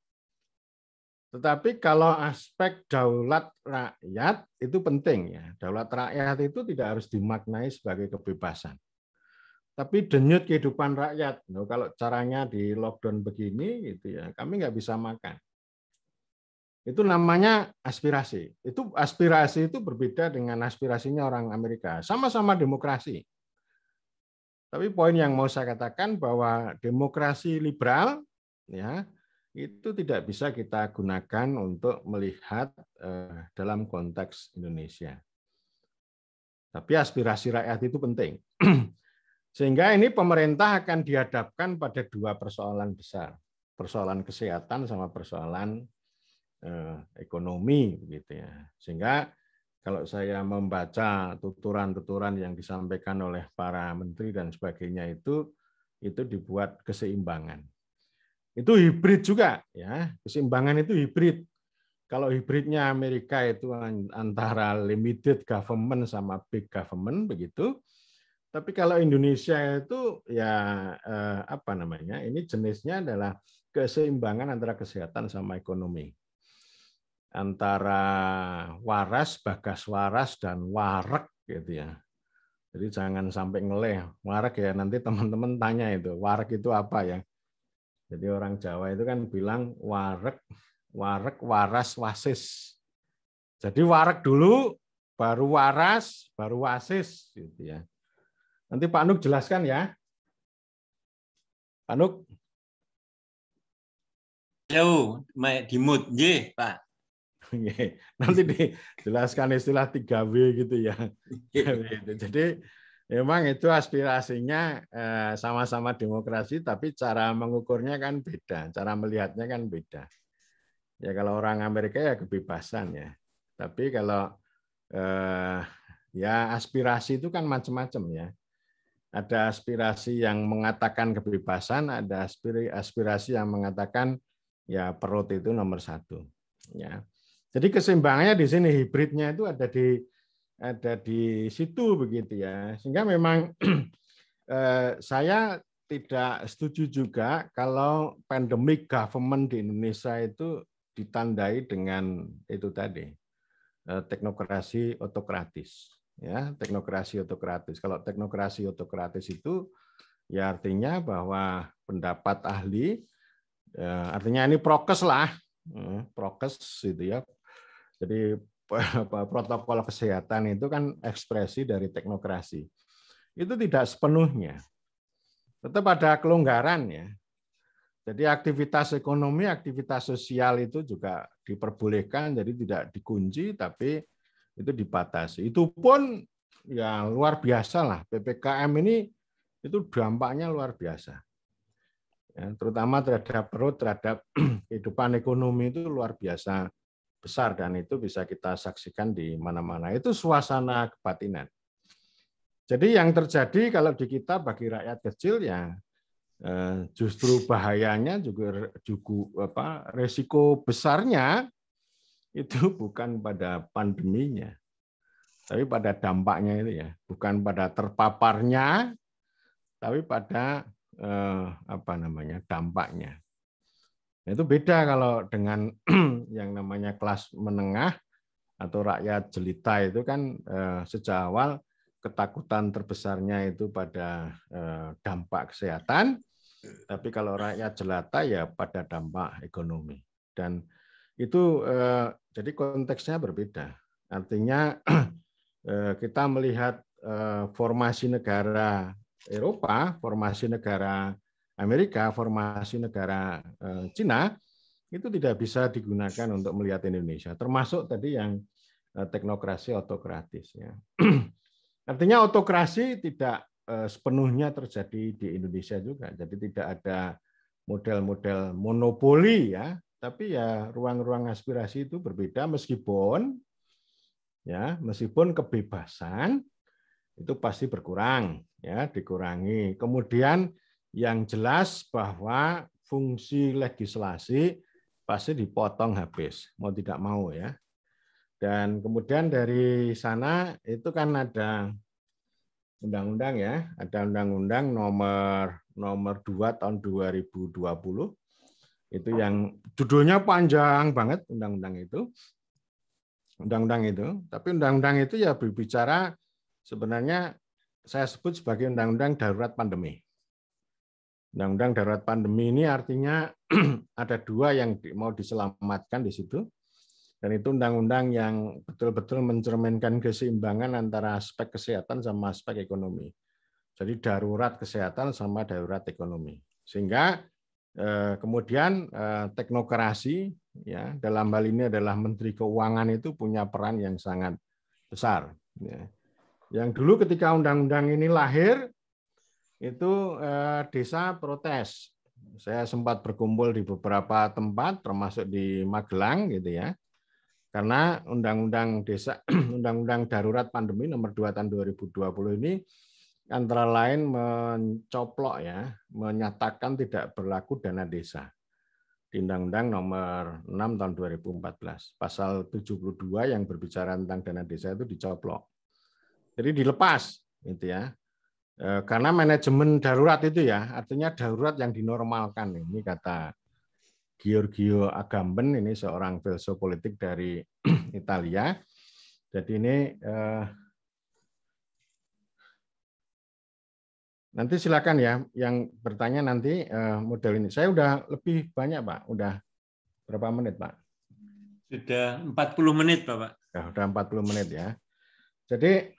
Tetapi kalau aspek daulat rakyat itu penting ya. Daulat rakyat itu tidak harus dimaknai sebagai kebebasan. Tapi denyut kehidupan rakyat. Kalau caranya di lockdown begini gitu ya, kami nggak bisa makan. Itu namanya aspirasi. Itu aspirasi itu berbeda dengan aspirasinya orang Amerika. Sama-sama demokrasi. Tapi poin yang mau saya katakan bahwa demokrasi liberal ya itu tidak bisa kita gunakan untuk melihat dalam konteks Indonesia. Tapi aspirasi rakyat itu penting. Sehingga ini pemerintah akan dihadapkan pada dua persoalan besar. Persoalan kesehatan sama persoalan ekonomi begitu ya. Sehingga kalau saya membaca tuturan-tuturan yang disampaikan oleh para menteri dan sebagainya itu dibuat keseimbangan. Itu hibrid juga ya. Keseimbangan itu hibrid. Kalau hibridnya Amerika itu antara limited government sama big government begitu. Tapi kalau Indonesia itu ya apa namanya? Ini jenisnya adalah keseimbangan antara kesehatan sama ekonomi. Antara waras, bagas waras, dan warek gitu ya. Jadi jangan sampai ngeleh. Warek ya nanti teman-teman tanya itu, warek itu apa ya? Jadi orang Jawa itu kan bilang warek, waras, wasis. Jadi warek dulu, baru waras, baru wasis gitu ya. Nanti Pak Nuk jelaskan ya. Pak Nuk. Jauh, di mood, Pak. Nanti dijelaskan istilah 3W gitu ya. Jadi memang itu aspirasinya sama-sama demokrasi, tapi cara mengukurnya kan beda, cara melihatnya kan beda. Ya kalau orang Amerika ya kebebasan ya, tapi kalau ya aspirasi itu kan macam-macam ya. Ada aspirasi yang mengatakan kebebasan, ada aspirasi yang mengatakan ya perut itu nomor satu. Ya. Jadi keseimbangannya di sini hibridnya itu ada di situ begitu ya. Sehingga memang saya tidak setuju juga kalau pandemic government di Indonesia itu ditandai dengan itu tadi teknokrasi otokratis. Ya, teknokrasi otokratis. Kalau teknokrasi otokratis itu ya artinya bahwa pendapat ahli, artinya ini prokes lah, prokes itu ya. Jadi protokol kesehatan itu kan ekspresi dari teknokrasi. Itu tidak sepenuhnya. Tetap ada kelonggaran ya. Jadi aktivitas ekonomi, aktivitas sosial itu juga diperbolehkan, jadi tidak dikunci, tapi itu dibatasi. Itu pun ya luar biasa lah. PPKM ini itu dampaknya luar biasa. Ya, terutama terhadap perut, terhadap kehidupan ekonomi itu luar biasa besar, dan itu bisa kita saksikan di mana-mana. Itu suasana kebatinan. Jadi yang terjadi kalau di kita bagi rakyat kecil ya justru bahayanya juga resiko besarnya itu bukan pada pandeminya, tapi pada dampaknya itu ya, bukan pada terpaparnya, tapi pada dampaknya. Itu beda kalau dengan yang namanya kelas menengah atau rakyat jelita itu kan sejak awal ketakutan terbesarnya itu pada dampak kesehatan, tapi kalau rakyat jelata ya pada dampak ekonomi. Dan itu jadi konteksnya berbeda. Artinya kita melihat formasi negara Eropa, formasi negara Amerika, formasi negara Cina, itu tidak bisa digunakan untuk melihat Indonesia, termasuk tadi yang teknokrasi otokratis. Ya. Artinya otokrasi tidak sepenuhnya terjadi di Indonesia juga, jadi tidak ada model-model monopoli ya, tapi ya ruang-ruang aspirasi itu berbeda meskipun kebebasan itu pasti berkurang ya, dikurangi. Kemudian yang jelas bahwa fungsi legislasi pasti dipotong habis, mau tidak mau ya. Dan kemudian dari sana itu kan ada undang-undang ya, ada undang-undang nomor 2 tahun 2020. Itu yang judulnya panjang banget undang-undang itu. Tapi undang-undang itu ya berbicara sebenarnya saya sebut sebagai undang-undang darurat pandemi. Undang-undang darurat pandemi ini artinya ada dua yang mau diselamatkan di situ. Dan itu undang-undang yang betul-betul mencerminkan keseimbangan antara aspek kesehatan sama aspek ekonomi. Jadi darurat kesehatan sama darurat ekonomi. Sehingga kemudian teknokrasi, ya, dalam hal ini adalah Menteri Keuangan itu punya peran yang sangat besar. Ya. Yang dulu ketika undang-undang ini lahir, itu desa protes. Saya sempat berkumpul di beberapa tempat, termasuk di Magelang, gitu ya. Karena undang-undang desa, undang-undang darurat pandemi nomor 2 tahun 2020 ini antara lain mencoplok, ya, menyatakan tidak berlaku dana desa di Undang-Undang nomor 6 tahun 2014. Pasal 72 yang berbicara tentang dana desa itu dicoplok. Jadi dilepas, gitu ya. Karena manajemen darurat itu, ya, artinya darurat yang dinormalkan. Ini kata Giorgio Agamben, ini seorang filsuf politik dari Italia. Jadi ini nanti silakan, ya, yang bertanya nanti model ini. Saya udah lebih banyak, Pak. Udah berapa menit, Pak? Sudah 40 menit, Bapak. Ya, udah 40 menit, ya. Jadi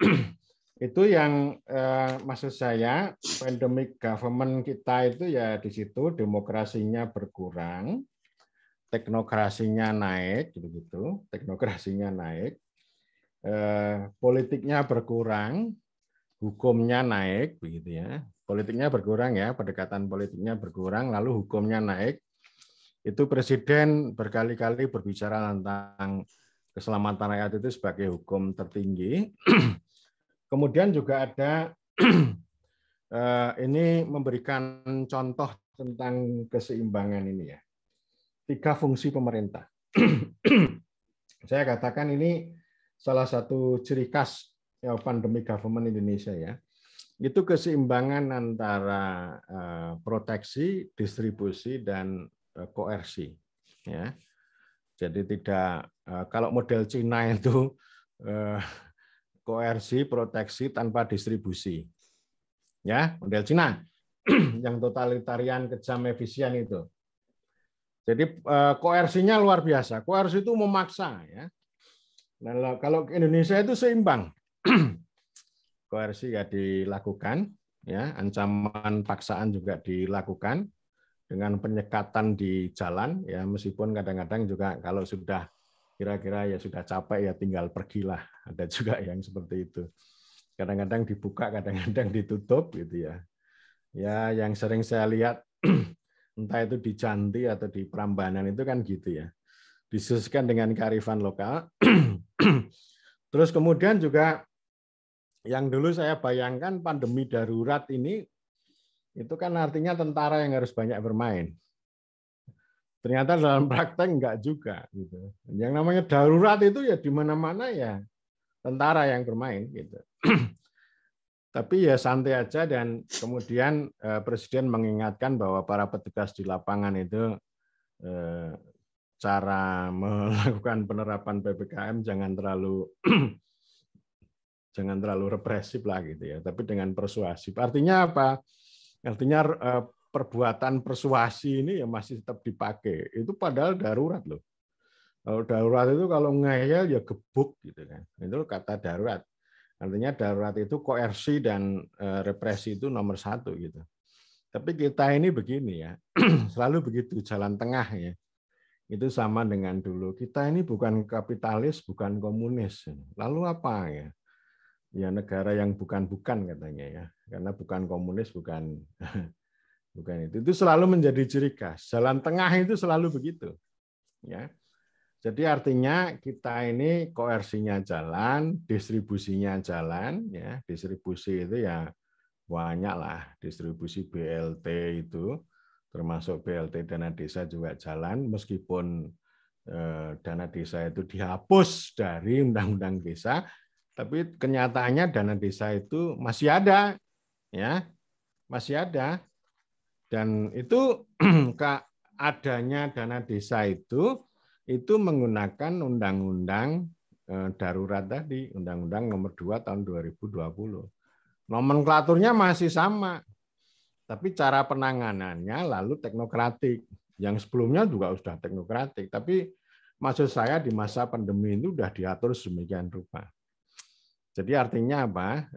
itu yang maksud saya, pandemic government kita itu, ya, di situ demokrasinya berkurang, teknokrasinya naik, gitu-gitu, teknokrasinya naik, politiknya berkurang, hukumnya naik, begitu ya. Politiknya berkurang, ya, pendekatan politiknya berkurang, lalu hukumnya naik. Itu Presiden berkali-kali berbicara tentang keselamatan rakyat itu sebagai hukum tertinggi. Kemudian juga ada ini memberikan contoh tentang keseimbangan ini, ya. 3 fungsi pemerintah. Saya katakan ini salah satu ciri khas, ya, pandemi government Indonesia, ya. Itu keseimbangan antara proteksi, distribusi, dan koersi, ya. Jadi tidak kalau model Cina itu koersi, proteksi tanpa distribusi. Ya, model Cina yang totalitarian, kejam, efisien itu. Jadi koersinya luar biasa. Koersi itu memaksa, ya. Nah, kalau Indonesia itu seimbang. Koersi ya dilakukan, ya, ancaman paksaan juga dilakukan dengan penyekatan di jalan, ya, meskipun kadang-kadang juga kalau sudah kira-kira ya sudah capek, ya tinggal pergilah. Ada juga yang seperti itu. Kadang-kadang dibuka, kadang-kadang ditutup, gitu ya. Ya, yang sering saya lihat entah itu di Janti atau di Prambanan itu kan gitu, ya. Disesuaikan dengan kearifan lokal. Terus kemudian juga yang dulu saya bayangkan pandemi darurat ini itu kan artinya tentara yang harus banyak bermain. Ternyata dalam praktek enggak juga, gitu. Yang namanya darurat itu ya di mana-mana, ya, tentara yang bermain, gitu. Tapi ya santai aja, dan kemudian Presiden mengingatkan bahwa para petugas di lapangan itu cara melakukan penerapan PPKM jangan terlalu represif lah, gitu ya, tapi dengan persuasif. Artinya apa? Artinya perbuatan persuasi ini ya masih tetap dipakai. Itu padahal darurat loh. Kalau darurat itu kalau ngeyel ya gebuk, gitu kan. Itu kata darurat. Artinya darurat itu koersi dan represi itu nomor 1, gitu. Tapi kita ini begini, ya, selalu begitu, jalan tengah, ya. Itu sama dengan dulu. Kita ini bukan kapitalis, bukan komunis. Lalu apa, ya? Ya negara yang bukan-bukan katanya, ya. Karena bukan komunis, bukan itu. Itu selalu menjadi ciri khas. Jalan tengah itu selalu begitu, ya. Jadi artinya kita ini koersinya jalan, distribusinya jalan, ya. Distribusi itu ya banyak lah, distribusi BLT itu, termasuk BLT dana desa juga jalan, meskipun dana desa itu dihapus dari Undang-Undang Desa, tapi kenyataannya dana desa itu masih ada, ya, masih ada. Dan itu adanya dana desa itu menggunakan undang-undang darurat tadi, Undang-Undang nomor 2 tahun 2020. Nomenklaturnya masih sama, tapi cara penanganannya lalu teknokratik. Yang sebelumnya juga sudah teknokratik, tapi maksud saya di masa pandemi itu sudah diatur sedemikian rupa. Jadi artinya apa?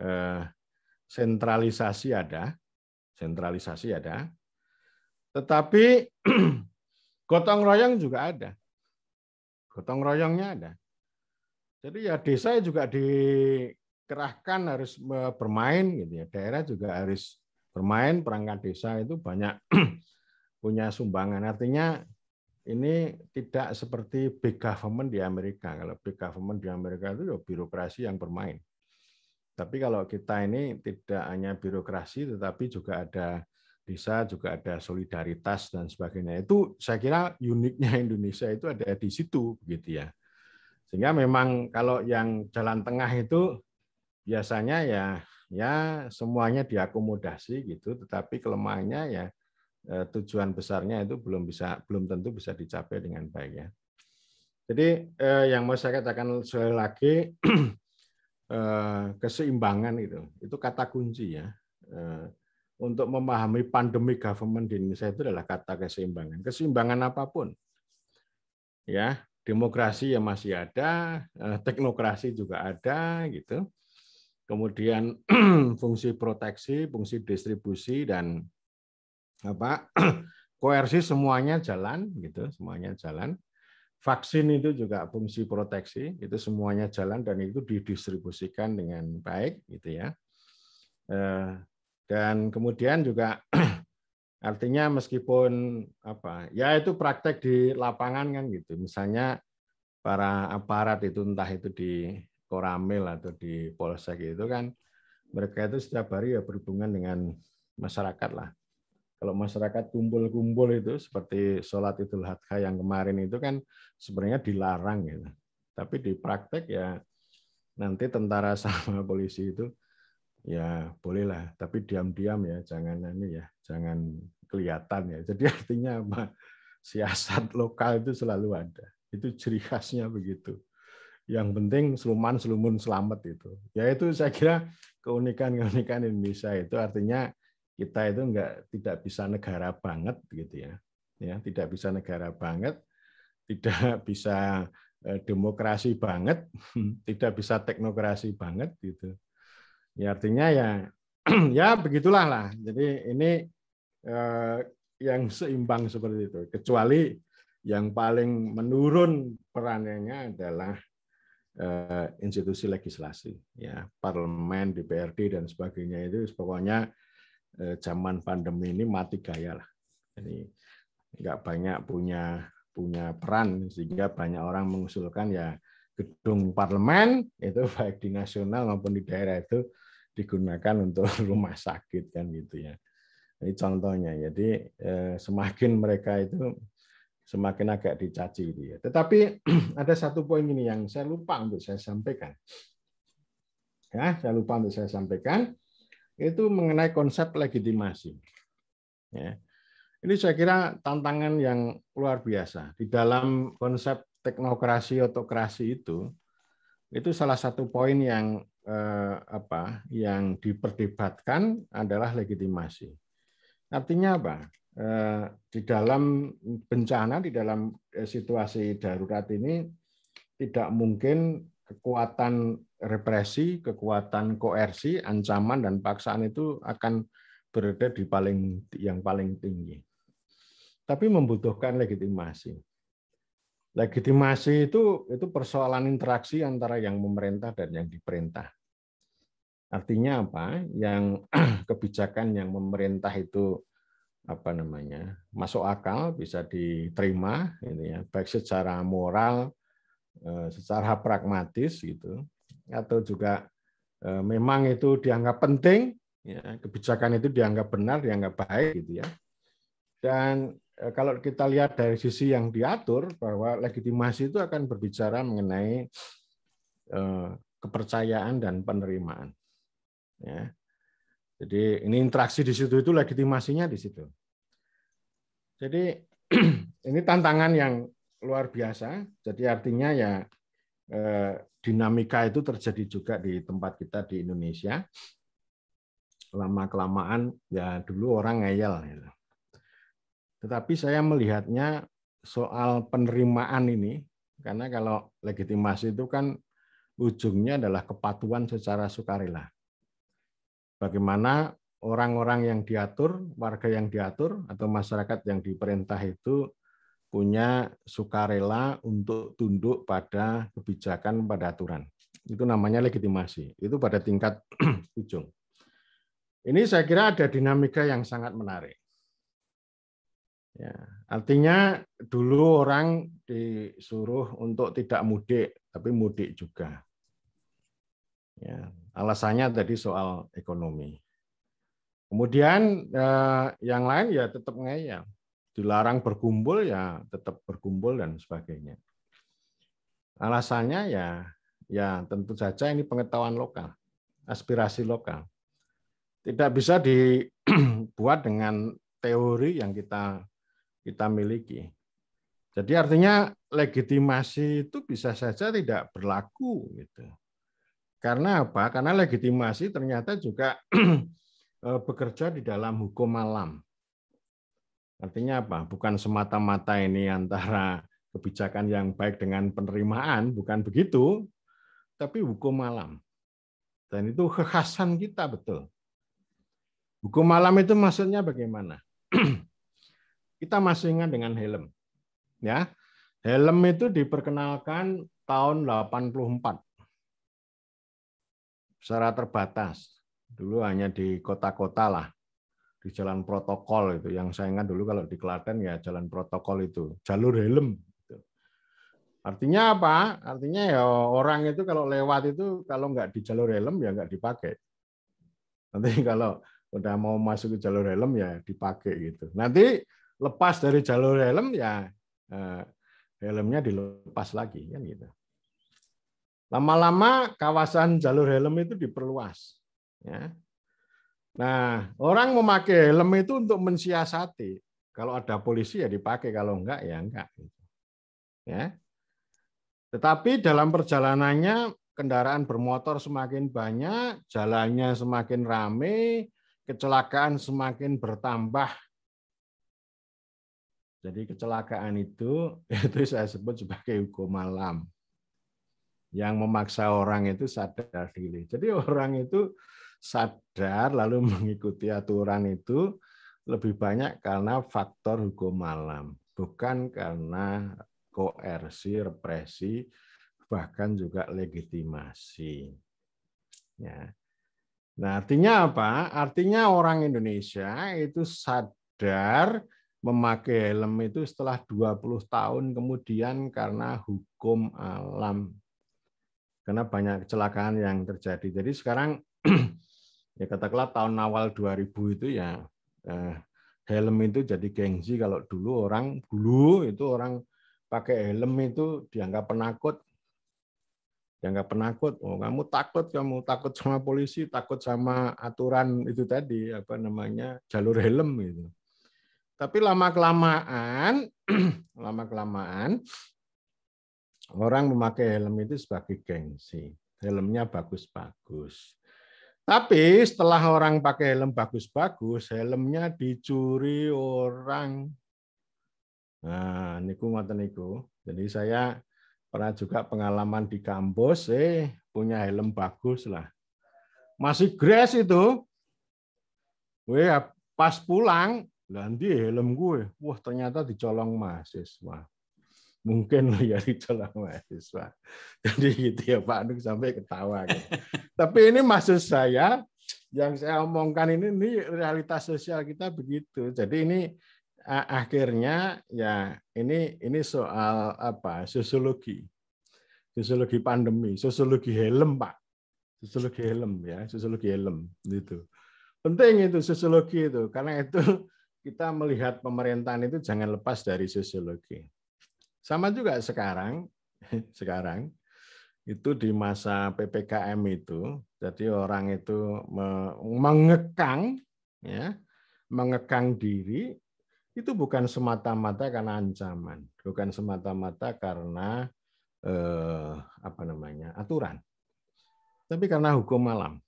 sentralisasi ada, tetapi gotong royong juga ada, gotong royongnya ada. Jadi ya desa juga dikerahkan harus bermain gitu ya, daerah juga harus bermain, perangkat desa itu banyak punya sumbangan. Artinya ini tidak seperti big government di Amerika. Kalau big government di Amerika itu ya birokrasi yang bermain. Tapi kalau kita ini tidak hanya birokrasi, tetapi juga ada desa, juga ada solidaritas dan sebagainya. Itu saya kira uniknya Indonesia itu ada di situ, gitu ya. Sehingga memang kalau yang jalan tengah itu biasanya ya semuanya diakomodasi gitu, tetapi kelemahannya ya tujuan besarnya itu belum tentu bisa dicapai dengan baik ya. Jadi yang mau saya katakan sekali lagi keseimbangan itu kata kunci ya. Untuk memahami pandemi government di Indonesia itu adalah kata keseimbangan. Keseimbangan apapun. Ya, demokrasi yang masih ada, teknokrasi juga ada gitu. Kemudian fungsi proteksi, fungsi distribusi dan koersi semuanya jalan gitu, semuanya jalan. Vaksin itu juga fungsi proteksi, itu semuanya jalan dan itu didistribusikan dengan baik gitu ya. Dan kemudian juga artinya meskipun ya itu praktek di lapangan kan gitu. Misalnya para aparat itu entah itu di Koramil atau di Polsek itu kan mereka itu setiap hari ya berhubungan dengan masyarakat lah. Kalau masyarakat kumpul-kumpul itu seperti sholat Idul Adha yang kemarin itu kan sebenarnya dilarang gitu. Tapi di praktek ya nanti tentara sama polisi itu ya bolehlah, tapi diam-diam ya, jangan kelihatan ya. Jadi artinya apa? Siasat lokal itu selalu ada. Itu ciri khasnya begitu. Yang penting seluman-selumun selamat itu. Ya itu saya kira keunikan Indonesia itu artinya kita itu tidak bisa negara banget gitu ya. Ya, tidak bisa negara banget, tidak bisa demokrasi banget, tidak bisa teknokrasi banget gitu. Ya artinya ya ya begitulah lah. Jadi ini yang seimbang seperti itu. Kecuali yang paling menurun perannya adalah institusi legislasi, ya parlemen, DPRD dan sebagainya itu pokoknya zaman pandemi ini mati gaya lah. Jadi nggak banyak punya peran sehingga banyak orang mengusulkan ya gedung parlemen itu baik di nasional maupun di daerah itu digunakan untuk rumah sakit kan gitu ya. Ini contohnya. Jadi semakin mereka itu semakin agak dicaci gitu ya. Tetapi ada satu poin ini yang saya lupa untuk saya sampaikan. Ya, saya lupa untuk saya sampaikan itu mengenai konsep legitimasi. Ya. Ini saya kira tantangan yang luar biasa di dalam konsep teknokrasi otokrasi itu salah satu poin yang yang diperdebatkan adalah legitimasi. Artinya apa? Di dalam bencana, di dalam situasi darurat ini tidak mungkin kekuatan represi, kekuatan koersi, ancaman dan paksaan itu akan berada di yang paling tinggi. Tapi membutuhkan legitimasi. Legitimasi itu persoalan interaksi antara yang memerintah dan yang diperintah. Artinya apa? Yang kebijakan yang memerintah itu masuk akal, bisa diterima, ini ya, baik secara moral, secara pragmatis gitu, atau juga memang itu dianggap penting, ya, kebijakan itu dianggap benar, dianggap baik gitu ya. Dan kalau kita lihat dari sisi yang diatur bahwa legitimasi itu akan berbicara mengenai kepercayaan dan penerimaan. Ya. Jadi ini interaksi di situ itu legitimasinya di situ. Jadi ini tantangan yang luar biasa. Jadi artinya ya dinamika itu terjadi juga di tempat kita di Indonesia. Lama-kelamaan ya dulu orang ngeyel. Gitu. Tetapi saya melihatnya soal penerimaan ini, karena kalau legitimasi itu kan ujungnya adalah kepatuhan secara sukarela. bagaimana orang-orang yang diatur, warga yang diatur, atau masyarakat yang diperintah itu punya sukarela untuk tunduk pada kebijakan, pada aturan. Itu namanya legitimasi. Itu pada tingkat ujung. Ini saya kira ada dinamika yang sangat menarik. Ya, artinya dulu orang disuruh untuk tidak mudik, tapi mudik juga. Ya, alasannya tadi soal ekonomi. Kemudian yang lain ya tetap ngeyel. Dilarang berkumpul ya tetap berkumpul dan sebagainya. Alasannya ya tentu saja ini pengetahuan lokal, aspirasi lokal. Tidak bisa dibuat dengan teori yang kita miliki. Jadi artinya legitimasi itu bisa saja tidak berlaku gitu. Karena apa? Karena legitimasi ternyata juga bekerja di dalam hukum alam. Artinya apa? Bukan semata-mata ini antara kebijakan yang baik dengan penerimaan, bukan begitu, tapi hukum alam. Dan itu kekhasan kita betul. Hukum alam itu maksudnya bagaimana? Kita masih ingat dengan helm. Ya. Helm itu diperkenalkan tahun 84. Secara terbatas. Dulu hanya di kota-kota lah. Di jalan protokol itu. Yang saya ingat dulu kalau di Klaten ya jalan protokol itu. Jalur helm. Artinya apa? Artinya ya orang itu kalau lewat itu kalau nggak di jalur helm ya nggak dipakai. Nanti kalau udah mau masuk ke jalur helm ya dipakai gitu. Nanti lepas dari jalur helm ya helmnya dilepas lagi kan gitu. Lama-lama kawasan jalur helm itu diperluas. Ya. Nah, orang memakai helm itu untuk mensiasati. Kalau ada polisi ya dipakai, kalau enggak ya enggak. Ya. Tetapi dalam perjalanannya kendaraan bermotor semakin banyak, jalannya semakin ramai, kecelakaan semakin bertambah. Jadi kecelakaan itu saya sebut sebagai hukum alam. Yang memaksa orang itu sadar diri. Jadi orang itu sadar lalu mengikuti aturan itu lebih banyak karena faktor hukum alam, bukan karena koersi, represi, bahkan juga legitimasi. Ya. Nah, artinya apa? Artinya orang Indonesia itu sadar memakai helm itu setelah 20 tahun kemudian karena hukum alam. Karena banyak kecelakaan yang terjadi. Jadi sekarang ya katakanlah tahun awal 2000 itu ya helm itu jadi gengsi. Kalau dulu itu orang pakai helm itu dianggap penakut. Dianggap penakut. Oh, kamu takut sama polisi, takut sama aturan itu tadi apa namanya jalur helm gitu. Tapi lama-kelamaan orang memakai helm itu sebagai gengsi. Helmnya bagus-bagus. Tapi setelah orang pakai helm bagus-bagus, helmnya dicuri orang. Nah, niku ngoten niku. Jadi saya pernah juga pengalaman di kampus, punya helm bagus lah. Masih gres itu. Pas pulang, ganti helm gue. Wah, ternyata dicolong mahasiswa. Mungkin ya dicolong mahasiswa. Jadi gitu ya Pak Nuk sampai ketawa. Gitu. Tapi ini maksud saya, yang saya omongkan ini realitas sosial kita begitu. Jadi ini akhirnya ya ini soal apa? Sosiologi pandemi, sosiologi helm Pak, sosiologi helm ya, sosiologi helm itu. Penting itu sosiologi itu, karena itu kita melihat pemerintahan itu jangan lepas dari sosiologi. Sama juga sekarang itu di masa PPKM itu, jadi orang itu mengekang diri itu bukan semata-mata karena ancaman, bukan semata-mata karena aturan, tapi karena hukum alam.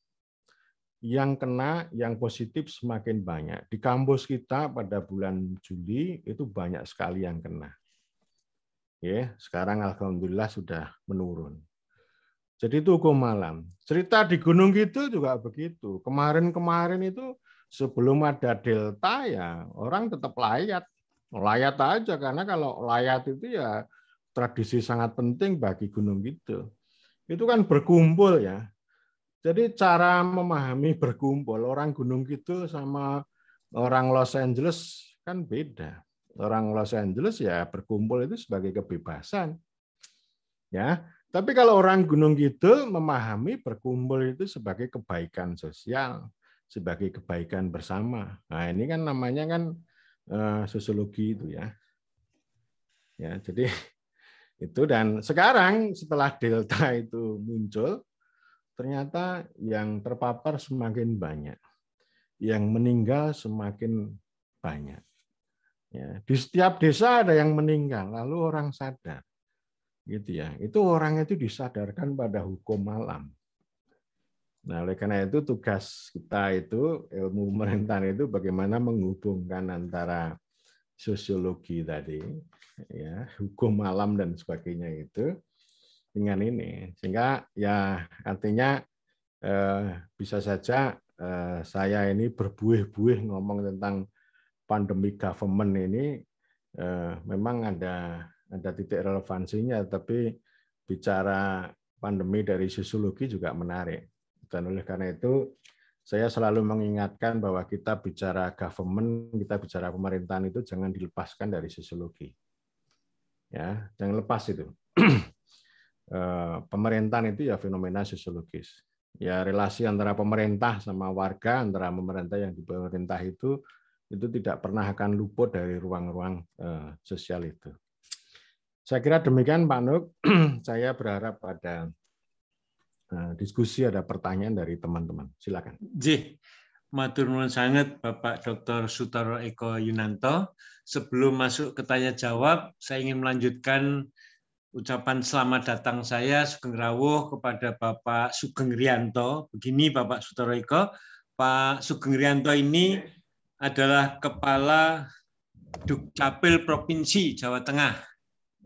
Yang kena, yang positif semakin banyak. Di kampus kita pada bulan Juli itu banyak sekali yang kena. Ya, sekarang alhamdulillah sudah menurun. Jadi itu hukum alam. Cerita di Gunung Kidul juga begitu. Kemarin-kemarin itu sebelum ada delta ya orang tetap layat. Layat aja, karena kalau layat itu ya tradisi sangat penting bagi Gunung Kidul. Itu kan berkumpul ya. Jadi cara memahami berkumpul orang Gunung Kidul sama orang Los Angeles kan beda. Orang Los Angeles ya berkumpul itu sebagai kebebasan. Ya, tapi kalau orang Gunung Kidul memahami berkumpul itu sebagai kebaikan sosial, sebagai kebaikan bersama. Nah, ini kan namanya kan sosiologi itu ya. Ya, jadi itu, dan sekarang setelah delta itu muncul, ternyata yang terpapar semakin banyak, yang meninggal semakin banyak. Ya, di setiap desa ada yang meninggal, lalu orang sadar. Gitu ya. Itu orang itu disadarkan pada hukum alam. Nah, oleh karena itu tugas kita itu ilmu pemerintahan itu bagaimana menghubungkan antara sosiologi tadi, ya, hukum alam dan sebagainya itu dengan ini, sehingga ya artinya bisa saja saya ini berbuih-buih ngomong tentang pandemi government ini memang ada titik relevansinya, tapi bicara pandemi dari sosiologi juga menarik. Dan oleh karena itu, saya selalu mengingatkan bahwa kita bicara government, kita bicara pemerintahan itu jangan dilepaskan dari sosiologi. Ya, jangan lepas itu. Pemerintahan itu ya fenomena sosiologis. Ya, relasi antara pemerintah sama warga, antara pemerintah yang di pemerintah itu tidak pernah akan luput dari ruang-ruang sosial itu. Saya kira demikian Pak Nuk. Saya berharap ada diskusi, ada pertanyaan dari teman-teman. Silakan. Matur nuwun sangat Bapak Dr. Sutoro Eko Yunanto. Sebelum masuk ke tanya jawab, saya ingin melanjutkan ucapan selamat datang saya Sugeng Rawuh kepada Bapak Sugeng Rianto. Begini Bapak Sutoro Eko, Pak Sugeng Rianto ini adalah Kepala Dukcapil Provinsi Jawa Tengah.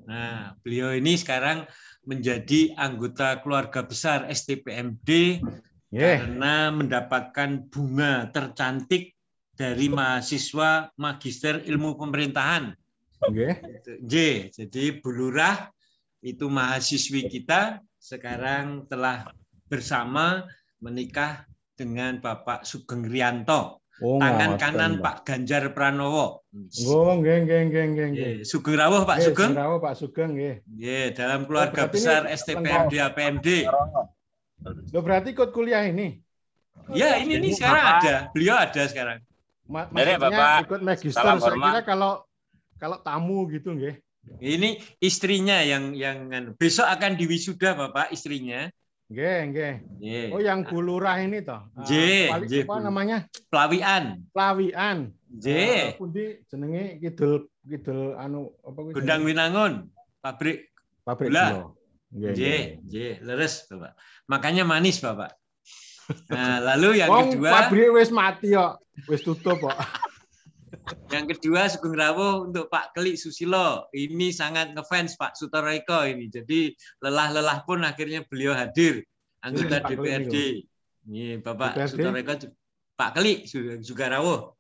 Nah, beliau ini sekarang menjadi anggota keluarga besar STPMD karena mendapatkan bunga tercantik dari mahasiswa Magister Ilmu Pemerintahan. Jadi Bu Lurah itu mahasiswi kita sekarang telah bersama menikah dengan Bapak Sugeng Rianto. Tangan kanan Pak Ganjar Pranowo. Sugeng Rawuh Pak Sugeng. Pak Sugeng dalam keluarga besar STPMD APMD. Lo berarti ikut kuliah ini? Ya, ini sekarang ada. Beliau ada sekarang. Maksudnya Bapak, ikut magister. Saya kira kalau tamu gitu nggih. Ini istrinya yang besok akan diwisuda Bapak, istrinya. Nggih. Oh, yang Bu Lurah ini toh. Apa namanya? Pelawian. Pundi jenenge kidul anu apa kuwi? Gondang Winangun, pabrik gula. Nggih, leres Bapak. Makanya manis Bapak. Nah, lalu yang kedua, pabrik wis mati kok. Wis tutup kok. Yang kedua Sugeng Rawuh untuk Pak Kelik Susilo. Ini sangat ngefans Pak Sutoro Eko ini. Jadi lelah-lelah pun akhirnya beliau hadir anggota DPRD. Ini Bapak Sutoro Eko, Pak Kelik juga Rawuh.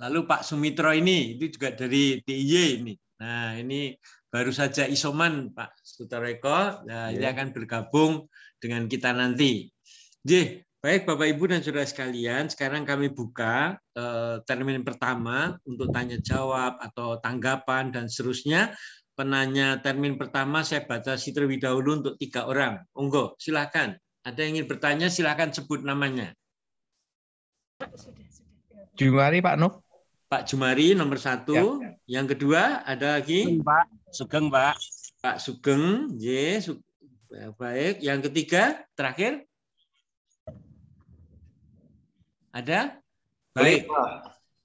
Lalu Pak Sumitro ini itu juga dari DIY ini. Nah, ini baru saja isoman Pak Sutoro Eko. Nah, ini akan bergabung dengan kita nanti. Baik Bapak Ibu dan Saudara sekalian, sekarang kami buka termin pertama untuk tanya jawab atau tanggapan dan seterusnya. Penanya termin pertama saya batasi terlebih dahulu untuk 3 orang. Monggo, silakan. Ada yang ingin bertanya, silakan sebut namanya. Jumari Pak Nuk. Pak Jumari nomor 1. Ya. Yang kedua ada lagi? Pak Sugeng Pak. Pak Sugeng, baik. Yang ketiga, terakhir? Ada? Baik.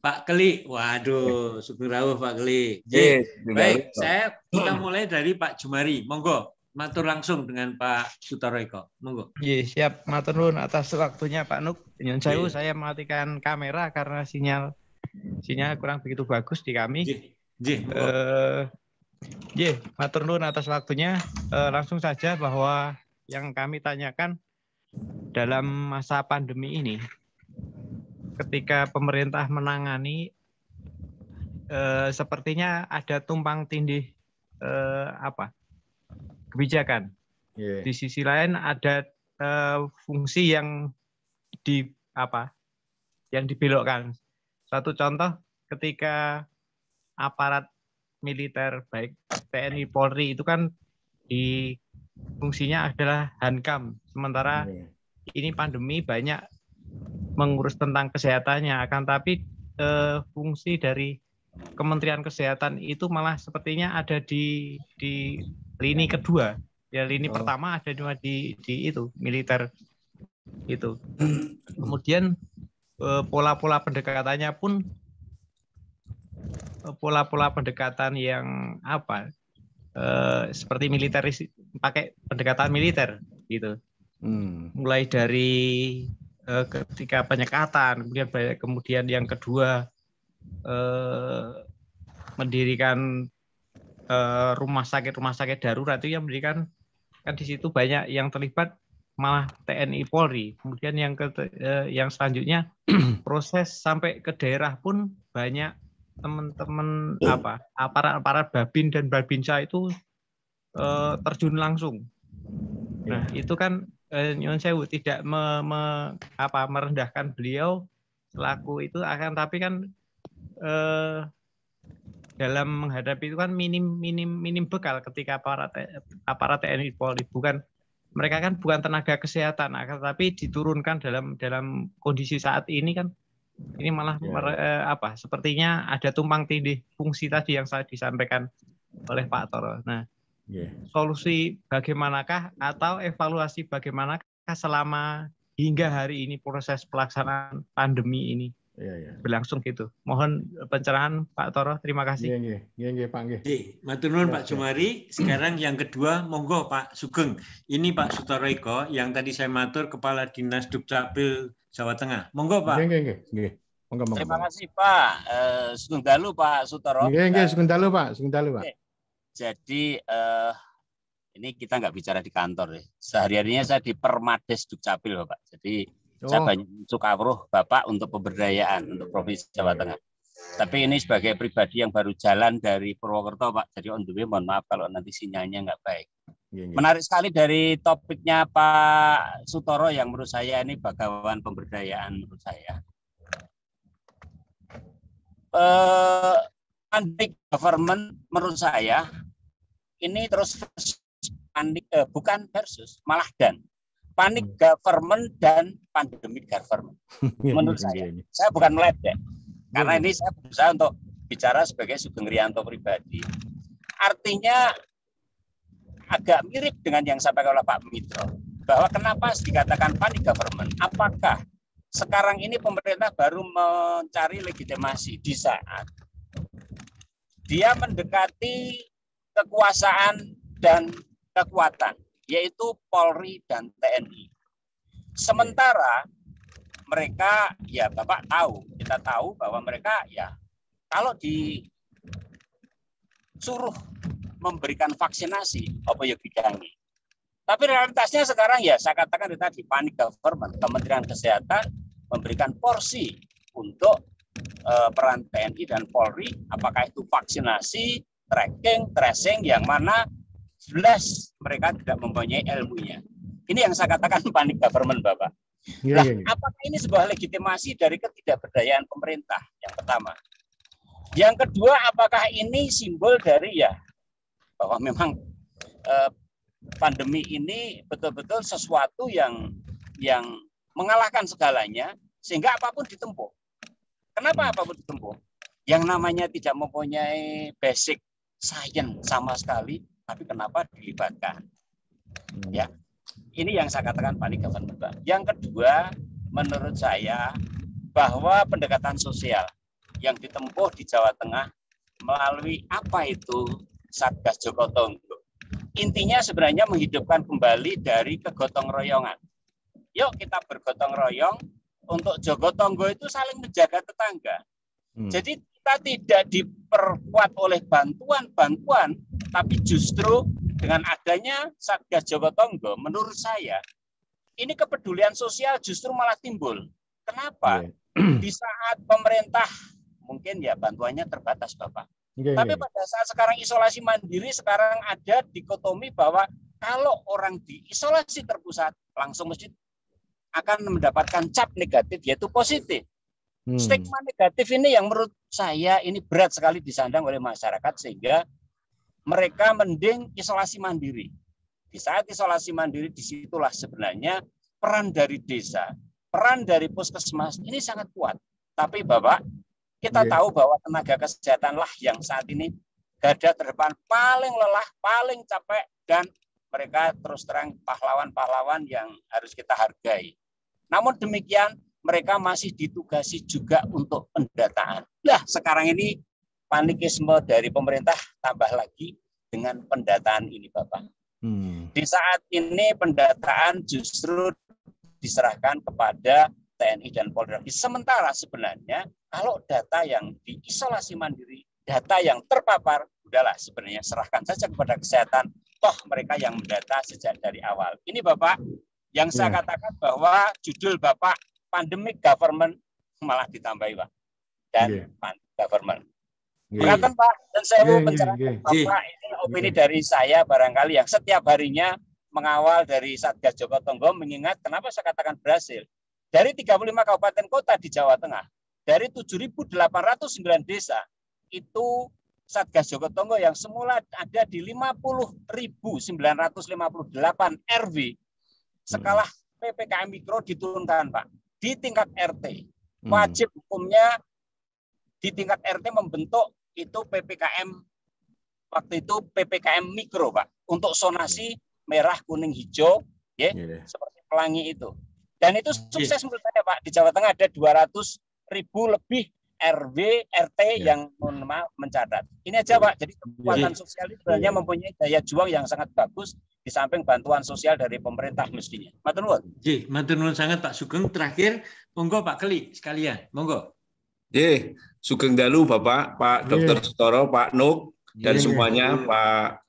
Pak Kelik. Waduh, Sugeng Rawuh Pak Kelik. Baik, saya kita mulai dari Pak Jumari. Monggo, matur langsung dengan Pak Sutoro Eko. Monggo. Siap, matur nuwun atas waktunya Pak Nuk. Nyun sewu, saya matikan kamera karena sinyal kurang begitu bagus di kami. matur nuwun atas waktunya. Langsung saja bahwa yang kami tanyakan dalam masa pandemi ini, ketika pemerintah menangani, sepertinya ada tumpang tindih kebijakan. Di sisi lain ada fungsi yang yang dibelokkan. Satu contoh, ketika aparat militer baik TNI Polri itu kan di fungsinya adalah hankam, sementara ini pandemi banyak mengurus tentang kesehatannya, akan tapi fungsi dari Kementerian Kesehatan itu malah sepertinya ada di lini kedua. Ya, lini pertama ada di itu militer itu. Kemudian pola-pola pendekatannya pun pola-pola pendekatan yang seperti militeris, pakai pendekatan militer gitu. Mulai dari ketika penyekatan, kemudian yang kedua mendirikan rumah sakit darurat itu yang mendirikan, kan di situ banyak yang terlibat malah TNI Polri. Kemudian yang selanjutnya proses sampai ke daerah pun banyak teman-teman aparat Babin dan Babinsa itu terjun langsung. Nah, itu kan nyuwun sewu, tidak merendahkan beliau selaku itu, akan tapi kan dalam menghadapi itu kan minim bekal ketika aparat TNI Polri, mereka kan bukan tenaga kesehatan, tapi diturunkan dalam kondisi saat ini kan, ini malah sepertinya ada tumpang tindih fungsi tadi yang saya disampaikan oleh Pak Toro. Nah, solusi bagaimanakah atau evaluasi bagaimanakah selama hingga hari ini proses pelaksanaan pandemi ini berlangsung gitu. Mohon pencerahan Pak Toro, terima kasih. Nggih, Pak nggih. Matur nuwun Pak Jumari. Sekarang yang kedua, monggo Pak Sugeng. Ini Pak Sutoro Iko yang tadi saya matur, Kepala Dinas Dukcapil Jawa Tengah. Monggo Pak. Nggih. Monggo. Terima kasih Pak. Sugeng dalu Pak Sutoro. Nggih, sugeng dalu Pak. Jadi ini kita nggak bicara di kantor ya. Sehari-harinya saya di Permades Dukcapil Bapak. Jadi saya banyak sukawruh Bapak untuk pemberdayaan untuk Provinsi Jawa Tengah. Tapi ini sebagai pribadi yang baru jalan dari Purwokerto Pak. Jadi on the way, mohon maaf kalau nanti sinyalnya nggak baik. Menarik sekali dari topiknya Pak Sutoro yang menurut saya ini bagawan pemberdayaan menurut saya. Pandemic government menurut saya ini terus bukan versus, malah dan. Panik government dan pandemic government. Menurut saya bukan meledek. Karena ini saya berusaha untuk bicara sebagai Sugeng Rianto pribadi. Artinya agak mirip dengan yang disampaikan oleh Pak Mitro. Bahwa kenapa dikatakan panik government? Apakah sekarang ini pemerintah baru mencari legitimasi di saat dia mendekati kekuasaan dan kekuatan, yaitu Polri dan TNI. Sementara mereka, ya Bapak tahu, kita tahu bahwa mereka ya kalau disuruh memberikan vaksinasi, apa ya bidangi. Tapi realitasnya sekarang ya saya katakan tadi panik government, Kementerian Kesehatan memberikan porsi untuk peran TNI dan Polri, apakah itu vaksinasi, tracing yang mana jelas mereka tidak mempunyai ilmunya. Ini yang saya katakan panik government, Bapak. Nah, apakah ini sebuah legitimasi dari ketidakberdayaan pemerintah? Yang pertama. Yang kedua, apakah ini simbol dari bahwa memang pandemi ini betul-betul sesuatu yang mengalahkan segalanya sehingga apapun ditempuh. Kenapa apapun ditempuh? Yang namanya tidak mempunyai basic science sama sekali. Tapi kenapa dilibatkan? Ya, ini yang saya katakan panik government. Yang kedua, menurut saya bahwa pendekatan sosial yang ditempuh di Jawa Tengah melalui apa itu Satgas Joko Tonggo. Intinya sebenarnya menghidupkan kembali dari kegotong royongan. Yuk kita bergotong royong untuk Joko Tonggo itu saling menjaga tetangga. Jadi kita tidak diperkuat oleh bantuan-bantuan Tapi justru dengan adanya Satgas Jogotongo, menurut saya ini kepedulian sosial justru malah timbul. Kenapa? Di saat pemerintah mungkin ya bantuannya terbatas, Bapak. Tapi pada saat sekarang isolasi mandiri, sekarang ada dikotomi bahwa kalau orang diisolasi terpusat, langsung mesti akan mendapatkan cap negatif, yaitu positif. Stigma negatif ini yang menurut saya ini berat sekali disandang oleh masyarakat, sehingga mereka mending isolasi mandiri. Di saat isolasi mandiri, disitulah sebenarnya peran dari desa, peran dari puskesmas ini sangat kuat. Tapi Bapak, kita tahu bahwa tenaga kesehatanlah yang saat ini garda terdepan, paling lelah, paling capek, dan mereka terus terang pahlawan-pahlawan yang harus kita hargai. Namun demikian, mereka masih ditugasi juga untuk pendataan. Nah, sekarang ini panikisme dari pemerintah tambah lagi dengan pendataan ini, Bapak. Di saat ini pendataan justru diserahkan kepada TNI dan Polri. Sementara sebenarnya kalau data yang diisolasi mandiri, data yang terpapar, udahlah sebenarnya serahkan saja kepada kesehatan. Toh mereka yang mendata sejak dari awal. Ini Bapak, yang saya katakan bahwa judul Bapak pandemic government malah ditambahi, Pak. Dan government. Berkatan Pak, dan saya mau mencerahkan Bapak, ini opini dari saya barangkali yang setiap harinya mengawal dari Satgas Jogotongo, mengingat kenapa saya katakan berhasil. Dari 35 kabupaten kota di Jawa Tengah, dari 7.809 desa, itu Satgas Jogotongo yang semula ada di 50.958 RW, skala PPKM Mikro diturunkan, Pak. Di tingkat RT, wajib hukumnya di tingkat RT membentuk itu PPKM, waktu itu PPKM Mikro, Pak, untuk zonasi merah, kuning, hijau, ya, seperti Pelangi itu. Dan itu sukses menurut saya, Pak. Di Jawa Tengah ada 200.000 lebih RW, RT yang mencatat. Ini aja, Pak. Jadi kekuatan sosial itu sebenarnya mempunyai daya juang yang sangat bagus di samping bantuan sosial dari pemerintah mestinya. Matur nuwun. Nggih, matur nuwun sangat Pak Sugeng. Terakhir, monggo Pak Keli sekalian. Monggo. Nggih, Sugeng dalu Bapak, Pak Dr. Sutoro, Pak Nuk, dan semuanya Pak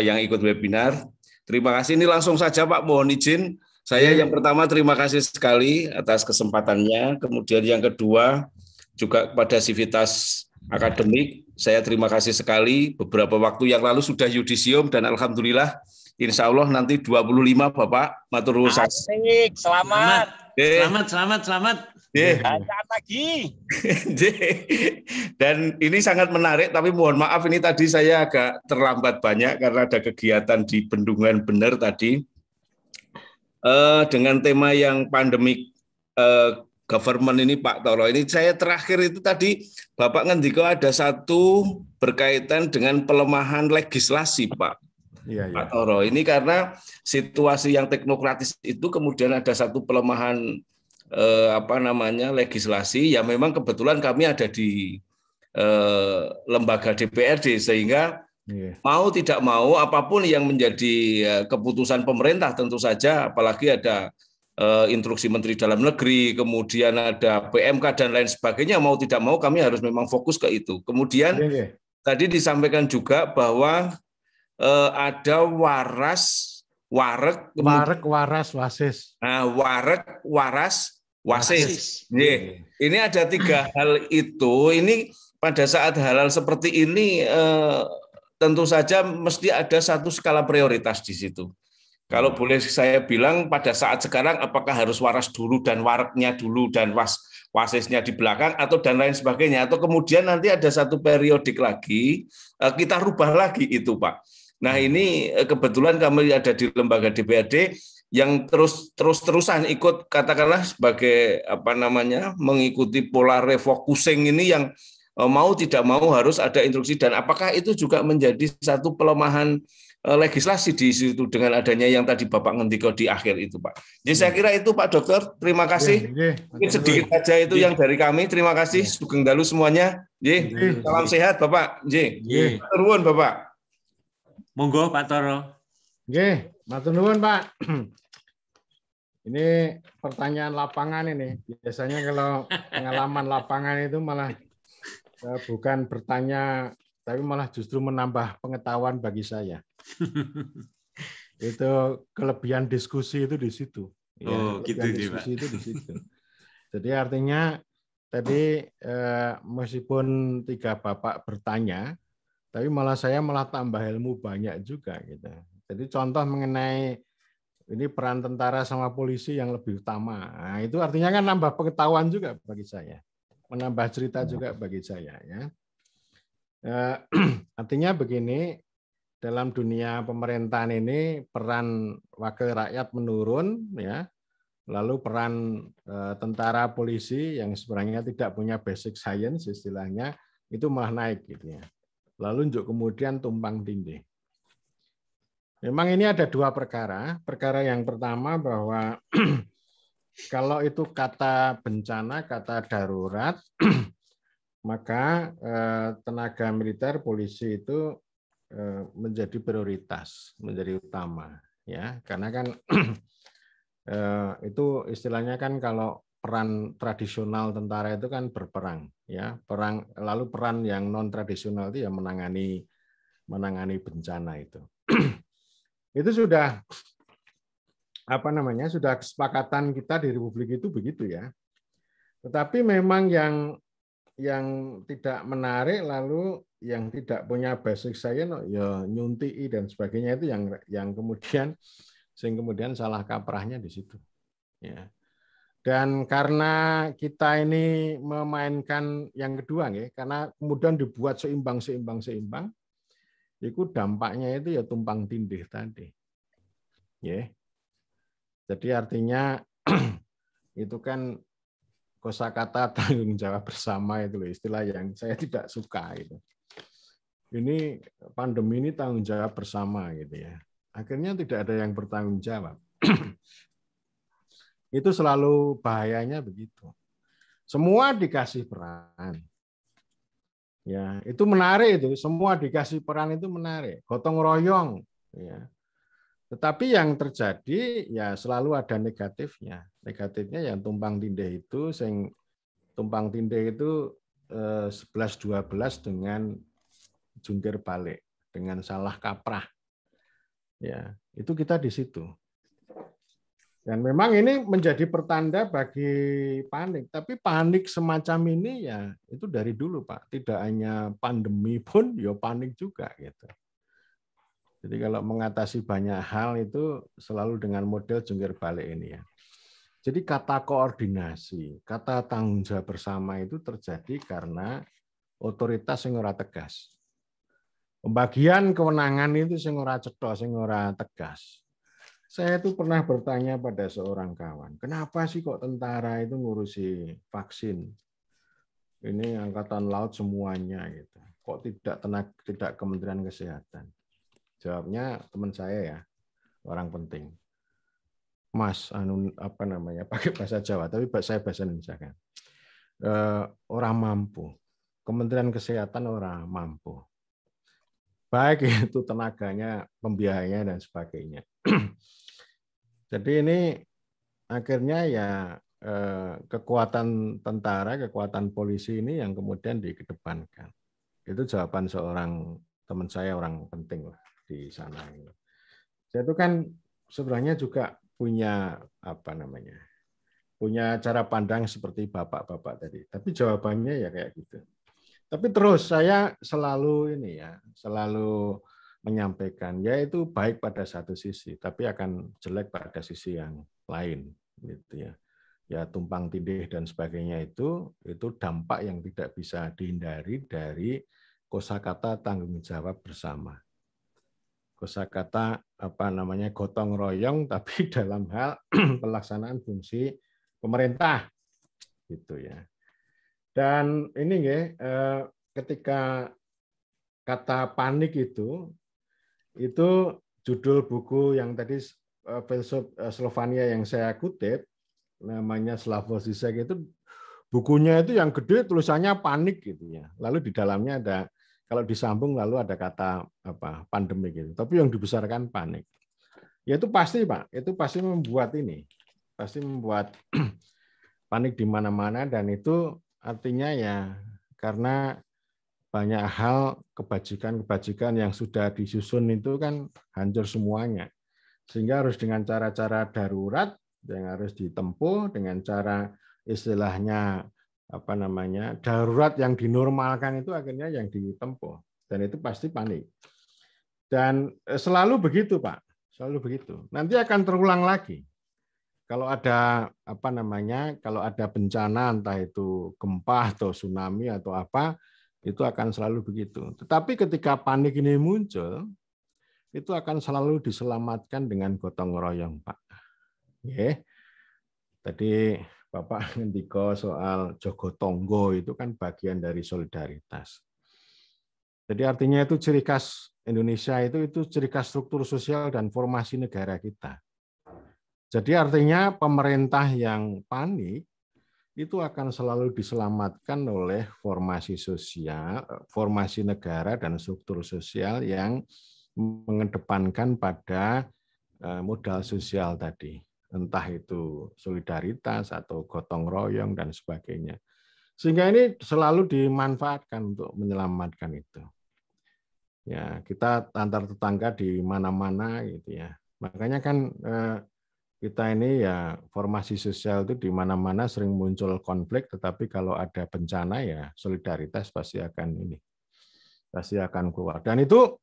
yang ikut webinar. Terima kasih. Ini langsung saja Pak, mohon izin. Saya yang pertama terima kasih sekali atas kesempatannya. Kemudian yang kedua juga kepada Civitas Akademik. Saya terima kasih sekali. Beberapa waktu yang lalu sudah yudisium dan alhamdulillah insya Allah nanti 25 Bapak. Matur nuwun. Asik, selamat. Selamat. Selamat lagi. Dan ini sangat menarik, tapi mohon maaf ini tadi saya agak terlambat banyak karena ada kegiatan di Bendungan Bener tadi. Dengan tema yang pandemik government ini Pak Toro, ini saya terakhir itu tadi Bapak ngendiko ada satu berkaitan dengan pelemahan legislasi Pak. Pak Toro, ini karena situasi yang teknokratis itu kemudian ada satu pelemahan legislasi yang memang kebetulan kami ada di lembaga DPRD sehingga mau tidak mau apapun yang menjadi keputusan pemerintah tentu saja, apalagi ada instruksi Menteri Dalam Negeri, kemudian ada PMK dan lain sebagainya, mau tidak mau kami harus memang fokus ke itu. Kemudian tadi disampaikan juga bahwa ada waras, waras, wasis. Nah, waras, wasis. Ini ada 3 hal itu. Ini pada saat hal-hal seperti ini tentu saja mesti ada satu skala prioritas di situ. Kalau boleh saya bilang pada saat sekarang apakah harus waras dulu dan wareknya dulu dan wasisnya di belakang atau dan lain sebagainya, atau kemudian nanti ada satu periodik lagi kita rubah lagi itu Pak. Nah ini kebetulan kami ada di lembaga DPRD yang terus-terusan ikut katakanlah sebagai mengikuti pola refocusing ini yang mau tidak mau harus ada instruksi, dan apakah itu juga menjadi satu pelemahan legislasi di situ dengan adanya yang tadi Bapak ngendiko di akhir itu Pak. Jadi saya kira itu Pak Dokter, terima kasih. Mungkin sedikit saja itu yang dari kami. Terima kasih. Sugeng dalu semuanya. Salam sehat Bapak. Matur nuwun Bapak. Monggo Pak Toro. Matur nuwun Pak. Ini pertanyaan lapangan ini. Biasanya kalau pengalaman lapangan itu malah bukan bertanya tapi malah justru menambah pengetahuan bagi saya. Itu kelebihan diskusi itu di situ. Ya, kelebihan gitu, diskusi Pak. Itu di situ. Jadi artinya tadi meskipun 3 Bapak bertanya, tapi saya malah tambah ilmu banyak juga gitu. Jadi contoh mengenai ini peran tentara sama polisi yang lebih utama. Nah, itu artinya kan nambah pengetahuan juga bagi saya, menambah cerita juga bagi saya. Ya. Artinya begini, dalam dunia pemerintahan ini peran wakil rakyat menurun, ya. Lalu peran tentara polisi yang sebenarnya tidak punya basic science istilahnya itu malah naik gitu ya. Lalu kemudian tumpang tindih. Memang ini ada 2 perkara. Perkara yang pertama bahwa kalau itu kata bencana, kata darurat, maka tenaga militer, polisi itu menjadi prioritas, menjadi utama, ya. Karena kan itu istilahnya kan kalau peran tradisional tentara itu kan berperang, ya. Lalu peran yang non tradisional itu ya menangani bencana itu. Itu sudah sudah kesepakatan kita di Republik itu begitu ya. Tetapi memang yang tidak menarik, lalu yang tidak punya basic science ya nyuntii dan sebagainya itu yang kemudian salah kaprahnya di situ. Ya. Dan karena kita ini memainkan yang kedua, ya, karena kemudian dibuat seimbang, itu dampaknya itu ya tumpang tindih tadi. Ya. Jadi artinya itu kan kosakata tanggung jawab bersama itu loh, istilah yang saya tidak suka itu. Ini pandemi ini tanggung jawab bersama gitu ya. Akhirnya tidak ada yang bertanggung jawab. Itu selalu bahayanya begitu. Semua dikasih peran. Ya, itu menarik itu. Semua dikasih peran itu menarik. Gotong royong. Ya. Tetapi yang terjadi ya selalu ada negatifnya. Negatifnya yang tumpang tindih itu, tumpang tindih itu 11-12 dengan jungkir balik, dengan salah kaprah. Ya, itu kita di situ. Dan memang ini menjadi pertanda bagi panik. Tapi panik semacam ini ya itu dari dulu, Pak. Tidak hanya pandemi pun ya panik juga gitu. Jadi kalau mengatasi banyak hal itu selalu dengan model jungkir balik ini ya. Jadi kata koordinasi, kata tanggung jawab bersama itu terjadi karena otoritas yang ora tegas. Pembagian kewenangan itu sing ora cetha, sing ora tegas. Saya itu pernah bertanya pada seorang kawan, kenapa sih kok tentara itu ngurusi vaksin? Ini angkatan laut semuanya gitu. Kok tidak Kementerian Kesehatan? Jawabnya teman saya ya, orang penting. Mas, pakai bahasa Jawa, tapi saya bahasa Indonesia kan. Orang mampu. Kementerian Kesehatan orang mampu. Baik itu tenaganya, pembiayanya dan sebagainya. Jadi ini akhirnya ya kekuatan tentara, kekuatan polisi ini yang kemudian dikedepankan. Itu jawaban seorang teman saya, orang penting lah di sana. Saya itu kan sebenarnya juga punya punya cara pandang seperti bapak-bapak tadi. Tapi jawabannya ya kayak gitu. Tapi terus saya selalu menyampaikan, ya itu baik pada satu sisi, tapi akan jelek pada sisi yang lain, gitu ya. Ya tumpang tindih dan sebagainya itu dampak yang tidak bisa dihindari dari kosakata tanggung jawab bersama. Kosakata gotong royong, tapi dalam hal pelaksanaan fungsi pemerintah, gitu ya. Dan ini ketika kata panik itu judul buku yang tadi filsuf Slovenia yang saya kutip, namanya Slavoj Žižek, itu bukunya itu yang gede tulisannya panik gitu ya. Lalu di dalamnya ada, kalau disambung lalu ada kata pandemi gitu. Tapi yang dibesarkan panik. Ya itu pasti Pak, itu pasti membuat panik di mana-mana, dan itu artinya ya karena banyak hal kebajikan-kebajikan yang sudah disusun itu kan hancur semuanya. Sehingga harus dengan cara-cara darurat yang harus ditempuh dengan cara istilahnya darurat yang dinormalkan itu akhirnya yang ditempuh, dan itu pasti panik. Dan selalu begitu, Pak, selalu begitu. Nanti akan terulang lagi. Kalau ada kalau ada bencana entah itu gempa atau tsunami atau apa, itu akan selalu begitu. Tetapi ketika panik ini muncul, itu akan selalu diselamatkan dengan gotong royong, Pak. Tadi Bapak ngendika soal jogo tonggo itu kan bagian dari solidaritas. Jadi artinya itu ciri khas Indonesia itu ciri khas struktur sosial dan formasi negara kita. Jadi artinya pemerintah yang panik itu akan selalu diselamatkan oleh formasi sosial, formasi negara dan struktur sosial yang mengedepankan pada modal sosial tadi. Entah itu solidaritas atau gotong royong dan sebagainya. Sehingga ini selalu dimanfaatkan untuk menyelamatkan itu. Ya, kita antar tetangga di mana-mana gitu ya. Makanya kan kita ini ya formasi sosial itu di mana-mana sering muncul konflik, tetapi kalau ada bencana ya solidaritas pasti akan keluar. Dan itu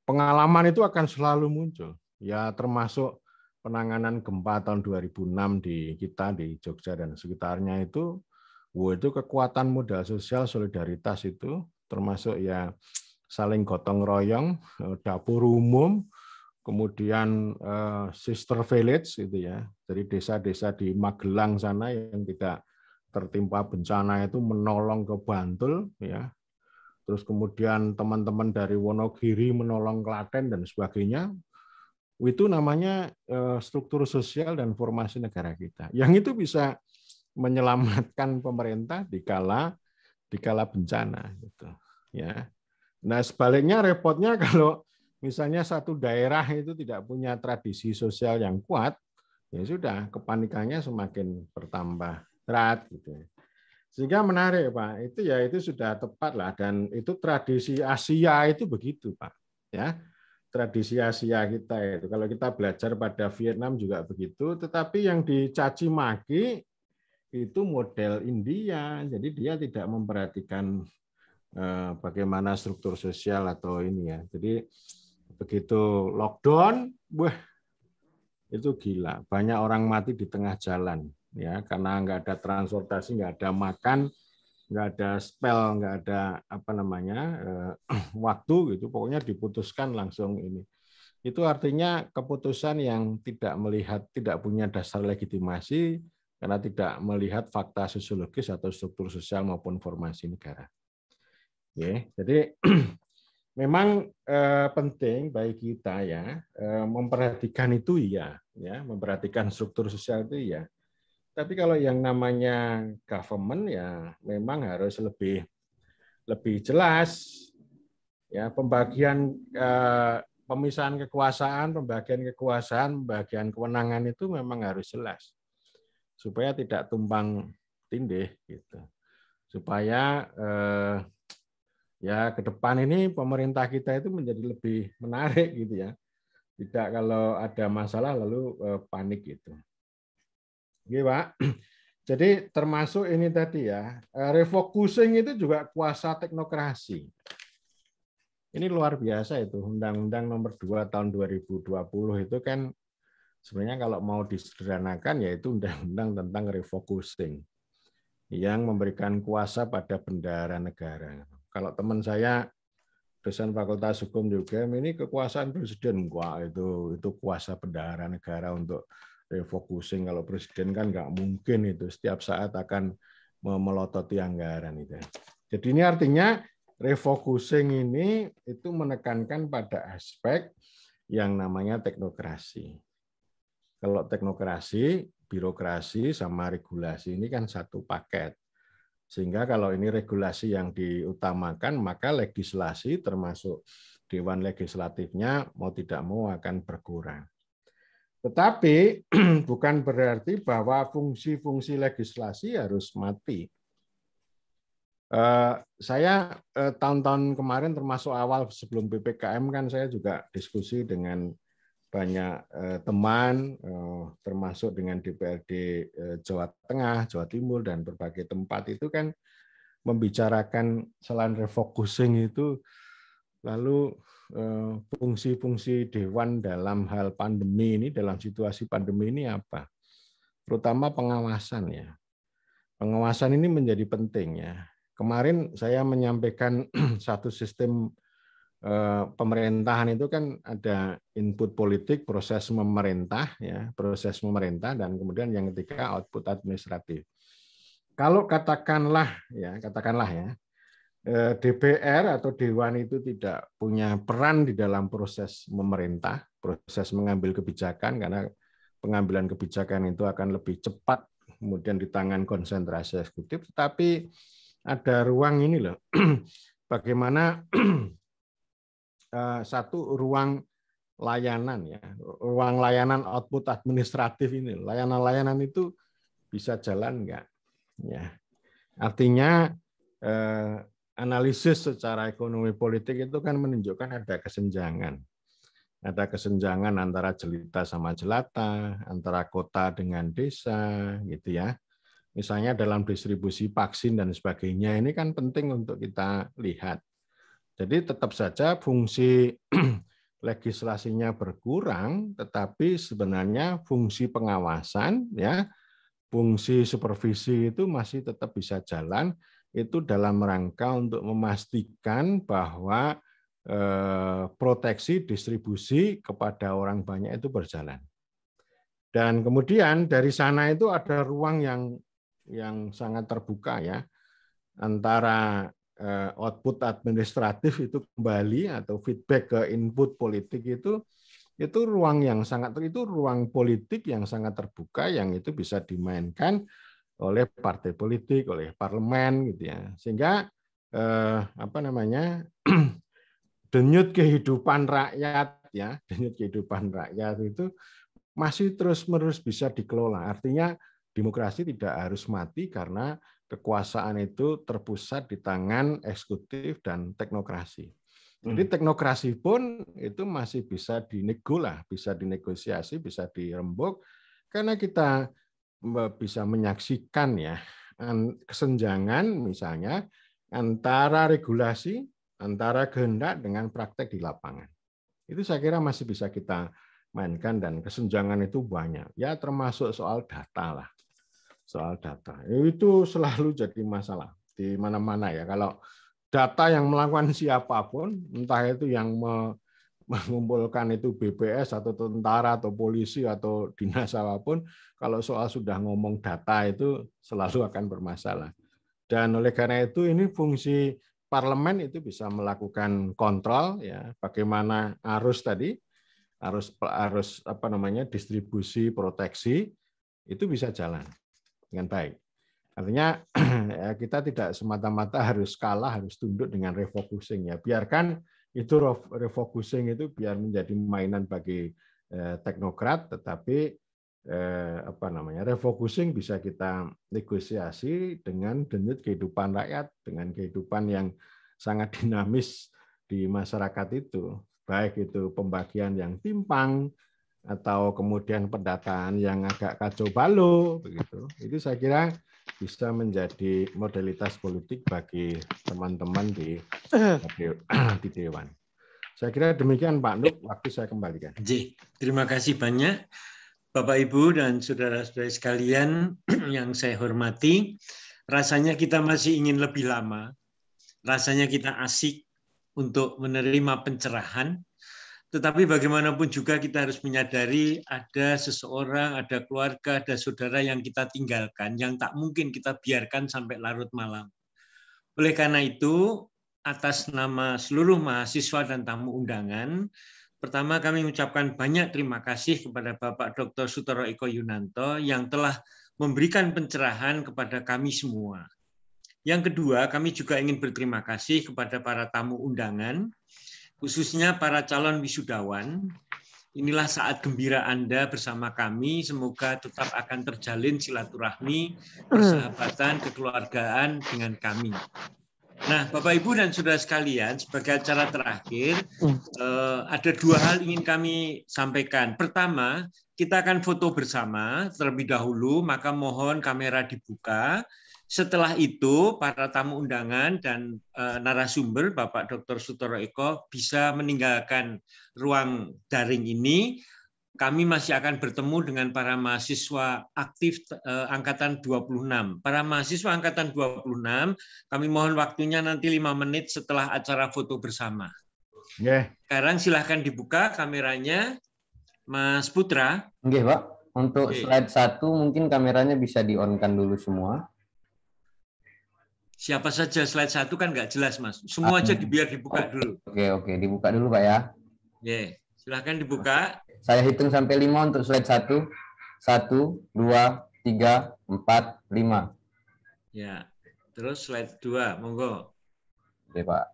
pengalaman itu akan selalu muncul. Ya termasuk penanganan gempa tahun 2006 di Jogja dan sekitarnya itu kekuatan modal sosial solidaritas itu termasuk ya saling gotong royong, dapur umum, kemudian sister village gitu ya. Jadi desa-desa di Magelang sana yang tidak tertimpa bencana itu menolong ke Bantul ya. Terus kemudian teman-teman dari Wonogiri menolong Klaten dan sebagainya. Itu namanya struktur sosial dan formasi negara kita. Yang itu bisa menyelamatkan pemerintah dikala bencana gitu. Ya. Nah, sebaliknya repotnya kalau misalnya satu daerah itu tidak punya tradisi sosial yang kuat, ya sudah kepanikannya semakin bertambah berat gitu. Sehingga menarik, Pak. Itu sudah tepat lah, dan itu tradisi Asia itu begitu, Pak. Ya. Tradisi Asia kita itu. Kalau kita belajar pada Vietnam juga begitu, tetapi yang dicaci maki itu model India. Jadi dia tidak memperhatikan bagaimana struktur sosial atau ini ya. Jadi begitu lockdown, itu gila. Banyak orang mati di tengah jalan ya karena nggak ada transportasi, nggak ada makan, nggak ada spell, nggak ada waktu gitu, pokoknya diputuskan langsung ini. Itu artinya keputusan yang tidak punya dasar legitimasi karena tidak melihat fakta sosiologis atau struktur sosial maupun formasi negara. Jadi memang penting bagi kita ya memperhatikan itu ya, memperhatikan struktur sosial itu ya. Tapi kalau yang namanya government ya memang harus lebih jelas ya, pembagian pemisahan kekuasaan, pembagian kewenangan itu memang harus jelas supaya tidak tumpang tindih gitu. Supaya ya ke depan ini pemerintah kita itu menjadi lebih menarik gitu ya. Tidak kalau ada masalah lalu panik gitu. Oke, Pak. Jadi termasuk ini tadi ya, refocusing itu juga kuasa teknokrasi. Ini luar biasa itu, Undang-Undang Nomor 2 Tahun 2020 itu kan sebenarnya kalau mau disederhanakan yaitu undang-undang tentang refocusing yang memberikan kuasa pada bendahara negara. Kalau teman saya dosen Fakultas Hukum juga, ini kekuasaan presiden, wah itu kuasa bendahara negara untuk refocusing. Kalau presiden kan nggak mungkin itu setiap saat akan melototi anggaran itu. Jadi ini artinya refocusing ini itu menekankan pada aspek yang namanya teknokrasi. Kalau teknokrasi, birokrasi sama regulasi ini kan satu paket. Sehingga kalau ini regulasi yang diutamakan, maka legislasi termasuk Dewan Legislatifnya mau tidak mau akan berkurang. Tetapi bukan berarti bahwa fungsi-fungsi legislasi harus mati. Saya tahun-tahun kemarin termasuk awal sebelum PPKM kan saya juga diskusi dengan banyak teman, termasuk dengan DPRD Jawa Tengah, Jawa Timur, dan berbagai tempat itu kan membicarakan selain refocusing itu, lalu fungsi-fungsi Dewan dalam hal pandemi ini, dalam situasi pandemi ini apa? Terutama pengawasan ya. Pengawasan ini menjadi penting ya. Kemarin saya menyampaikan satu sistem pemerintahan itu kan ada input politik, proses memerintah ya, proses memerintah, dan kemudian yang ketiga output administratif. Kalau katakanlah ya DPR atau Dewan itu tidak punya peran di dalam proses memerintah, proses mengambil kebijakan, karena pengambilan kebijakan itu akan lebih cepat kemudian di tangan konsentrasi eksekutif, tetapi ada ruang ini loh, bagaimana satu ruang layanan ya, ruang layanan output administratif ini, layanan-layanan itu bisa jalan enggak? Ya, artinya analisis secara ekonomi politik itu kan menunjukkan ada kesenjangan. Ada kesenjangan antara jelita sama jelata, antara kota dengan desa, gitu ya. Misalnya dalam distribusi vaksin dan sebagainya, ini kan penting untuk kita lihat. Jadi tetap saja fungsi legislasinya berkurang, tetapi sebenarnya fungsi pengawasan, ya, fungsi supervisi itu masih tetap bisa jalan. Itu dalam rangka untuk memastikan bahwa proteksi distribusi kepada orang banyak itu berjalan. Dan kemudian dari sana itu ada ruang yang sangat terbuka ya, antara output administratif itu kembali atau feedback ke input politik itu ruang yang sangat, itu ruang politik yang sangat terbuka, yang itu bisa dimainkan oleh partai politik, oleh parlemen gitu ya. Sehingga denyut kehidupan rakyat ya, denyut kehidupan rakyat itu masih terus-menerus bisa dikelola. Artinya demokrasi tidak harus mati karena kekuasaan itu terpusat di tangan eksekutif dan teknokrasi. Jadi teknokrasi pun itu masih bisa bisa dinegosiasi, bisa dirembuk, karena kita bisa menyaksikan ya kesenjangan misalnya antara regulasi, antara kehendak dengan praktek di lapangan. Itu saya kira masih bisa kita mainkan, dan kesenjangan itu banyak. Ya termasuk soal data lah. Soal data. Itu selalu jadi masalah di mana-mana ya. Kalau data yang melakukan siapapun, entah itu yang mengumpulkan itu BPS atau tentara atau polisi atau dinas apapun, kalau soal sudah ngomong data itu selalu akan bermasalah. Dan oleh karena itu ini fungsi parlemen itu bisa melakukan kontrol ya, bagaimana arus distribusi proteksi itu bisa jalan dengan baik. Artinya kita tidak semata-mata harus kalah, harus tunduk dengan refocusing ya. Biarkan itu refocusing itu biar menjadi mainan bagi teknokrat, tetapi refocusing bisa kita negosiasi dengan denyut kehidupan rakyat, dengan kehidupan yang sangat dinamis di masyarakat itu, baik itu pembagian yang timpang atau kemudian pendataan yang agak kacau balau begitu. Itu saya kira bisa menjadi modalitas politik bagi teman-teman di Dewan. Saya kira demikian Pak Nuk, waktu saya kembalikan. Terima kasih banyak Bapak Ibu dan saudara-saudara sekalian yang saya hormati. Rasanya kita masih ingin lebih lama. Rasanya kita asik untuk menerima pencerahan. Tetapi bagaimanapun juga kita harus menyadari ada seseorang, ada keluarga, ada saudara yang kita tinggalkan, yang tak mungkin kita biarkan sampai larut malam. Oleh karena itu, atas nama seluruh mahasiswa dan tamu undangan, pertama kami mengucapkan banyak terima kasih kepada Bapak Dr. Sutoro Eko Yunanto yang telah memberikan pencerahan kepada kami semua. Yang kedua, kami juga ingin berterima kasih kepada para tamu undangan, khususnya para calon wisudawan inilah saat gembira Anda bersama kami. Semoga tetap akan terjalin silaturahmi, persahabatan, kekeluargaan dengan kami. Nah, Bapak, Ibu, dan saudara sekalian, sebagai acara terakhir, ada dua hal ingin kami sampaikan. Pertama, kita akan foto bersama terlebih dahulu, maka mohon kamera dibuka. Setelah itu, para tamu undangan dan narasumber, Bapak Dr. Sutoro Eko, bisa meninggalkan ruang daring ini. Kami masih akan bertemu dengan para mahasiswa aktif Angkatan 26. Para mahasiswa Angkatan 26, kami mohon waktunya nanti 5 menit setelah acara foto bersama. Sekarang silahkan dibuka kameranya, Mas Putra. Oke, Pak. Untuk slide 1 mungkin kameranya bisa di-on-kan dulu semua. Siapa saja, slide 1 kan nggak jelas, Mas. Semua aja biar dibuka dulu. Oke, dibuka dulu, Pak ya. Silahkan dibuka. Saya hitung sampai 5 untuk slide 1. 1, 2, 3, 4, 5. Ya, terus slide 2, monggo. Oke, Pak.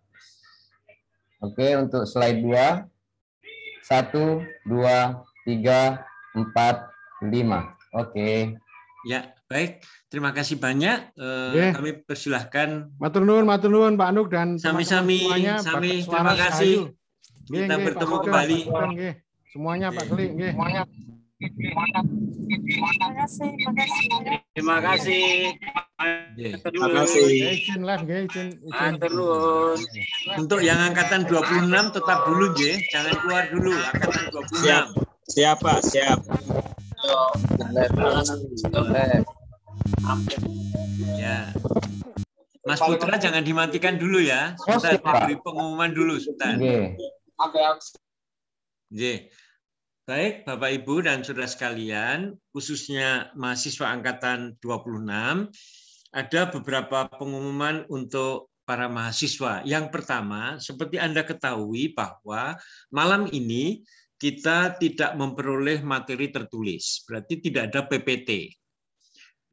Oke, untuk slide 2. 1, 2, 3, 4, 5. Oke. Ya, baik. Terima kasih banyak. Kami persilahkan. Matur nuwun Pak Nuk dan sami-sami. Terima kasih. Kita bertemu kembali. Semuanya Pak Klik. Terima kasih. Terima kasih. Untuk yang angkatan 26 tetap dulu, jangan keluar dulu. Angkatan 26. Siapa? Siap. Ya. Mas Putra jangan dimatikan dulu ya. Sebentar, diberi pengumuman dulu sebentar. Baik, Bapak, Ibu, dan saudara sekalian, khususnya mahasiswa angkatan 26, ada beberapa pengumuman untuk para mahasiswa. Yang pertama, seperti Anda ketahui bahwa malam ini kita tidak memperoleh materi tertulis, berarti tidak ada PPT.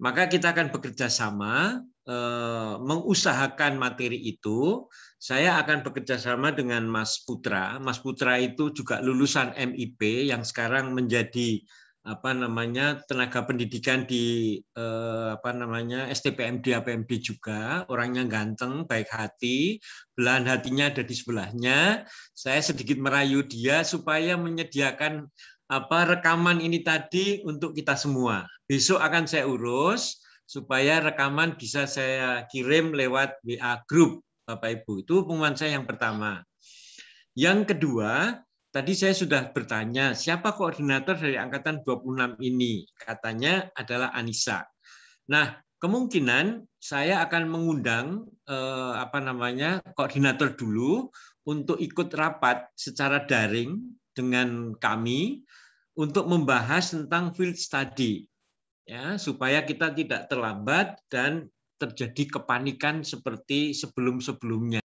Maka kita akan bekerja sama mengusahakan materi itu. Saya akan bekerja sama dengan Mas Putra. Mas Putra itu juga lulusan MIP yang sekarang menjadi tenaga pendidikan di STPMD APMD juga. Orangnya ganteng, baik hati, belahan hatinya ada di sebelahnya. Saya sedikit merayu dia supaya menyediakan rekaman ini tadi untuk kita semua. Besok akan saya urus supaya rekaman bisa saya kirim lewat WA Group, Bapak Ibu. Itu pengumuman saya yang pertama. Yang kedua, tadi saya sudah bertanya, siapa koordinator dari Angkatan 26 ini? Katanya adalah Anissa. Nah, kemungkinan saya akan mengundang koordinator dulu untuk ikut rapat secara daring dengan kami untuk membahas tentang field study. Ya, supaya kita tidak terlambat dan terjadi kepanikan seperti sebelum-sebelumnya.